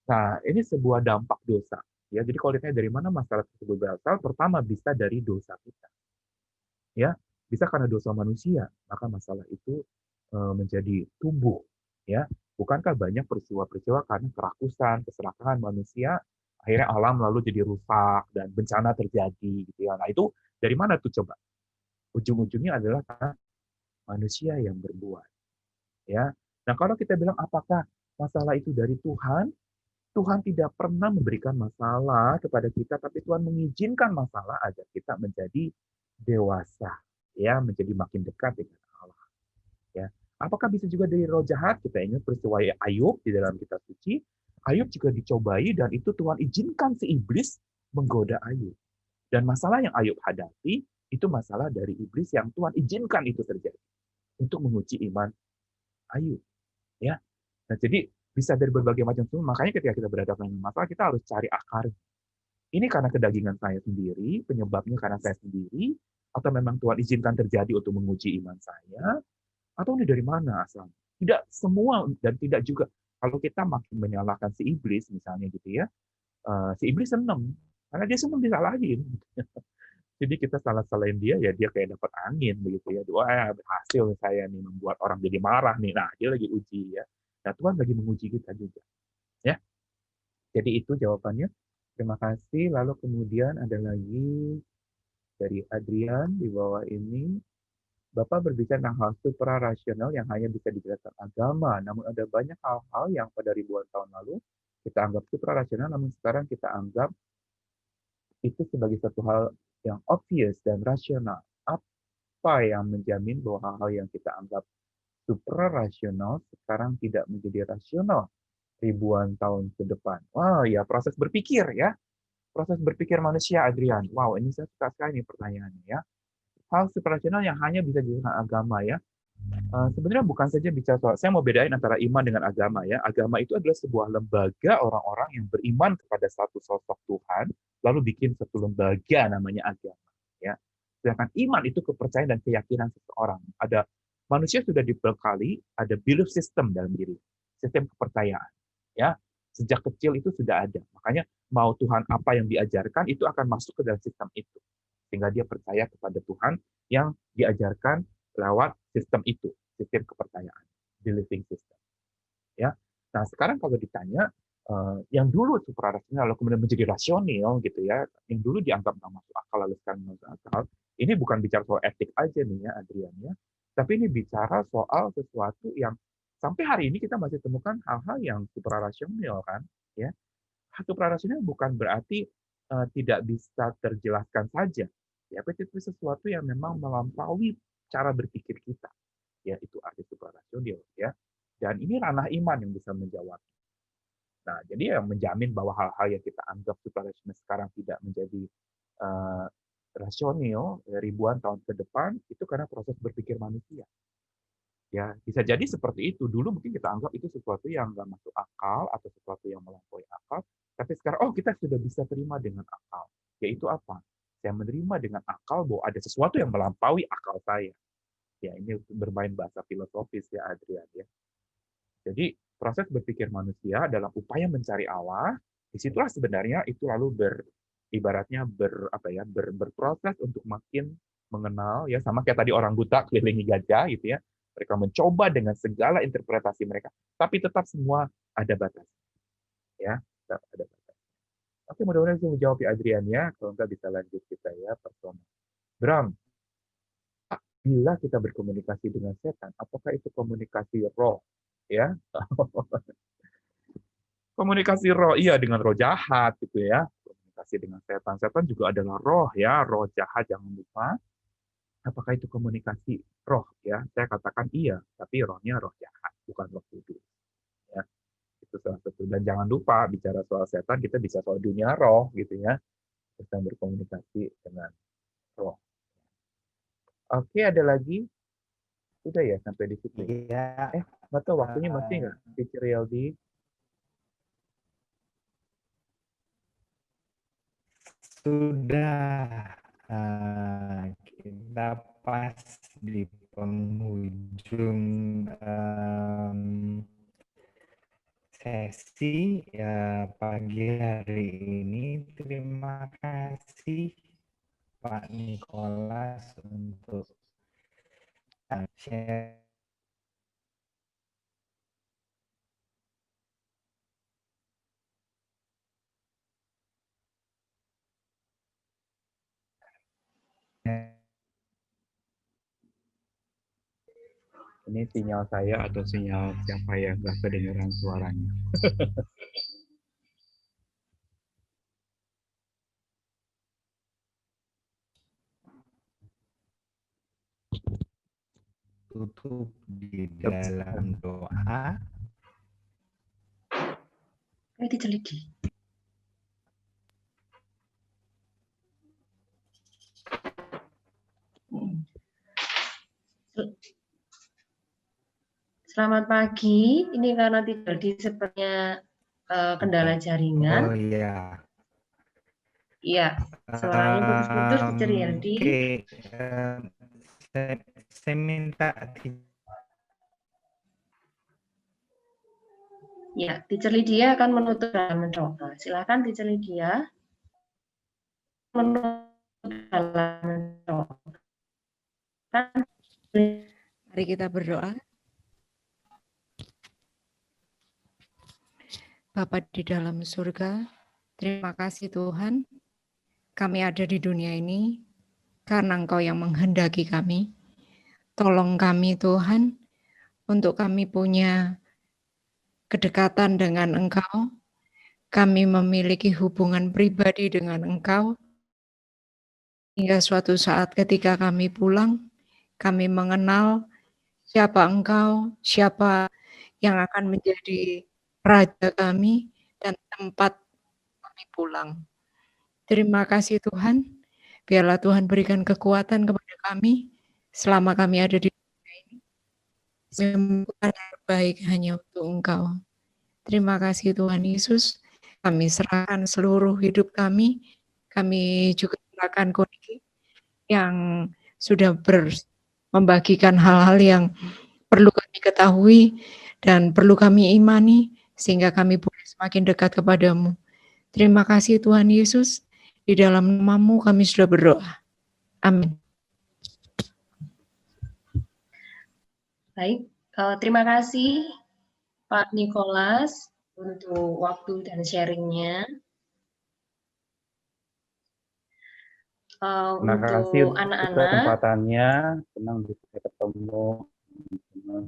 Nah, ini sebuah dampak dosa. Ya, jadi kalau ditanya dari mana masalah tersebut berasal, pertama bisa dari dosa kita. Ya, bisa karena dosa manusia, maka masalah itu menjadi tumbuh. Ya, bukankah banyak peristiwa-peristiwa karena kerakusan, keserakahan manusia, akhirnya alam lalu jadi rusak dan bencana terjadi gitu ya. Nah, itu dari mana tuh coba? Ujung-ujungnya adalah karena manusia yang berbuat. Ya. Nah, kalau kita bilang apakah masalah itu dari Tuhan? Tuhan tidak pernah memberikan masalah kepada kita, tapi Tuhan mengizinkan masalah agar kita menjadi dewasa, ya, menjadi makin dekat dengan Allah. Ya. Apakah bisa juga dari roh jahat? Kita ingat peristiwa Ayub di dalam kitab suci. Ayub juga dicobai dan itu Tuhan izinkan si iblis menggoda Ayub. Dan masalah yang Ayub hadapi itu masalah dari iblis yang Tuhan izinkan itu terjadi untuk menguji iman Ayub. Ya. Nah, jadi bisa dari berbagai macam sumber. Makanya ketika kita berhadapan dengan masalah, kita harus cari akar. Ini karena kedagingan saya sendiri, penyebabnya karena saya sendiri, atau memang Tuhan izinkan terjadi untuk menguji iman saya, atau ini dari mana asalnya? Tidak semua dan tidak juga. Kalau kita makin menyalahkan si iblis, misalnya gitu ya, si iblis senang, karena dia senang disalahin. Jadi kita salah-salahin dia, ya dia kayak dapat angin begitu ya. Wah, berhasil saya nih membuat orang jadi marah nih. Nah, dia lagi uji ya. Nah, Tuhan lagi menguji kita juga. Ya. Jadi itu jawabannya. Terima kasih. Lalu kemudian ada lagi dari Adrian di bawah ini. Bapak berbicara tentang hal suprarasional yang hanya bisa dijelaskan agama. Namun ada banyak hal-hal yang pada ribuan tahun lalu kita anggap suprarasional, namun sekarang kita anggap itu sebagai satu hal yang obvious dan rasional. Apa yang menjamin bahwa hal-hal yang kita anggap suprarasional sekarang tidak menjadi rasional ribuan tahun ke depan? Wah, ya proses berpikir ya. Proses berpikir manusia, Adrian. Wow, ini saya suka sekali nih pertanyaannya ya. Hal suprarasional yang hanya bisa dijelaskan agama ya. Sebenarnya bukan saja bicara soal, saya mau bedain antara iman dengan agama ya. Agama itu adalah sebuah lembaga orang-orang yang beriman kepada satu sosok Tuhan, lalu bikin satu lembaga namanya agama. Ya. Sedangkan iman itu kepercayaan dan keyakinan seseorang. Ada manusia sudah dibekali, ada belief system dalam diri, sistem kepercayaan. Ya, sejak kecil itu sudah ada. Makanya mau Tuhan apa yang diajarkan itu akan masuk ke dalam sistem itu, sehingga dia percaya kepada Tuhan yang diajarkan lewat sistem itu, sistem kepercayaan, believing system. Ya. Nah, sekarang kalau ditanya yang dulu suprarasional lalu kemudian menjadi rasional gitu ya, yang dulu dianggap nggak masuk akal lalu sekarang masuk akal. Ini bukan bicara soal etik aja nih ya Adrian ya, tapi ini bicara soal sesuatu yang sampai hari ini kita masih temukan hal-hal yang suprarasional kan, ya. Suprarasional bukan berarti tidak bisa terjelaskan saja, ya, tapi itu sesuatu yang memang melampaui cara berpikir kita, ya itu arti suprarasional ya. Dan ini ranah iman yang bisa menjawab. Nah, jadi yang menjamin bahwa hal-hal yang kita anggap suprarasional sekarang tidak menjadi rasional ribuan tahun ke depan itu karena proses berpikir manusia. Ya, bisa jadi seperti itu. Dulu mungkin kita anggap itu sesuatu yang nggak masuk akal atau sesuatu yang melampaui akal, tapi sekarang kita sudah bisa terima dengan akal. Yaitu apa? Saya menerima dengan akal bahwa ada sesuatu yang melampaui akal saya. Ya, ini bermain bahasa filosofis ya Adrian ya. Jadi proses berpikir manusia dalam upaya mencari Allah, disitulah sebenarnya itu lalu ibaratnya berproses untuk makin mengenal ya, sama kayak tadi orang buta kelilingi gajah gitu ya. Mereka mencoba dengan segala interpretasi mereka, tapi tetap semua ada batas. Ya, tetap ada batas. Oke, mudah-mudahan bisa menjawab ya Adrian ya. Kalau enggak bisa lanjut kita ya personal. Bram, bila kita berkomunikasi dengan setan, apakah itu komunikasi roh? Ya, komunikasi roh, iya dengan roh jahat gitu ya. Komunikasi dengan setan. Setan juga adalah roh ya, roh jahat jangan lupa. Apakah itu komunikasi roh ya? Saya katakan iya, tapi rohnya roh jahat, bukan roh kudus. Ya, itu salah satu. Dan jangan lupa bicara soal setan, kita bisa soal dunia roh gitu ya. Kita berkomunikasi dengan roh. Oke, ada lagi? Sudah ya sampai di situ. Iya. Nggak tahu waktunya masih nggak? Teacher Yeldi. Sudah. Kita pas di penghujung sesi pagi hari ini. Terima kasih Pak Nicholas untuk share. Ini sinyal saya atau sinyal siapa ya, nggak kedengeran suaranya. Tutup di dalam doa. Ini dicelidi. Selamat pagi. Ini karena tidak di sepertinya kendala jaringan. Oh iya. Iya, suaranya putus-putus, Teacher Yeldi. Oke, saya minta. Ya, Teacher Lydia akan menutup dalam mencoba. Silakan Teacher Lydia. Menutup dalam mencoba. Mari kita berdoa. Bapa di dalam surga, terima kasih Tuhan, kami ada di dunia ini karena Engkau yang menghendaki kami. Tolong kami Tuhan, untuk kami punya kedekatan dengan Engkau, kami memiliki hubungan pribadi dengan Engkau, hingga suatu saat ketika kami pulang, kami mengenal siapa Engkau, siapa yang akan menjadi Raja kami, dan tempat kami pulang. Terima kasih Tuhan, biarlah Tuhan berikan kekuatan kepada kami, selama kami ada di dunia ini, melakukan yang terbaik hanya untuk Engkau. Terima kasih Tuhan Yesus, kami serahkan seluruh hidup kami juga serahkan Koni yang sudah membagikan hal-hal yang perlu kami ketahui dan perlu kami imani, sehingga kami boleh semakin dekat kepadamu. Terima kasih Tuhan Yesus, di dalam nama-Mu kami sudah berdoa. Amin. Baik, terima kasih Pak Nicholas. untuk waktu dan sharingnya. Terima kasih Untuk untuk anak-anak, kesempatannya. Senang bisa ketemu teman-teman.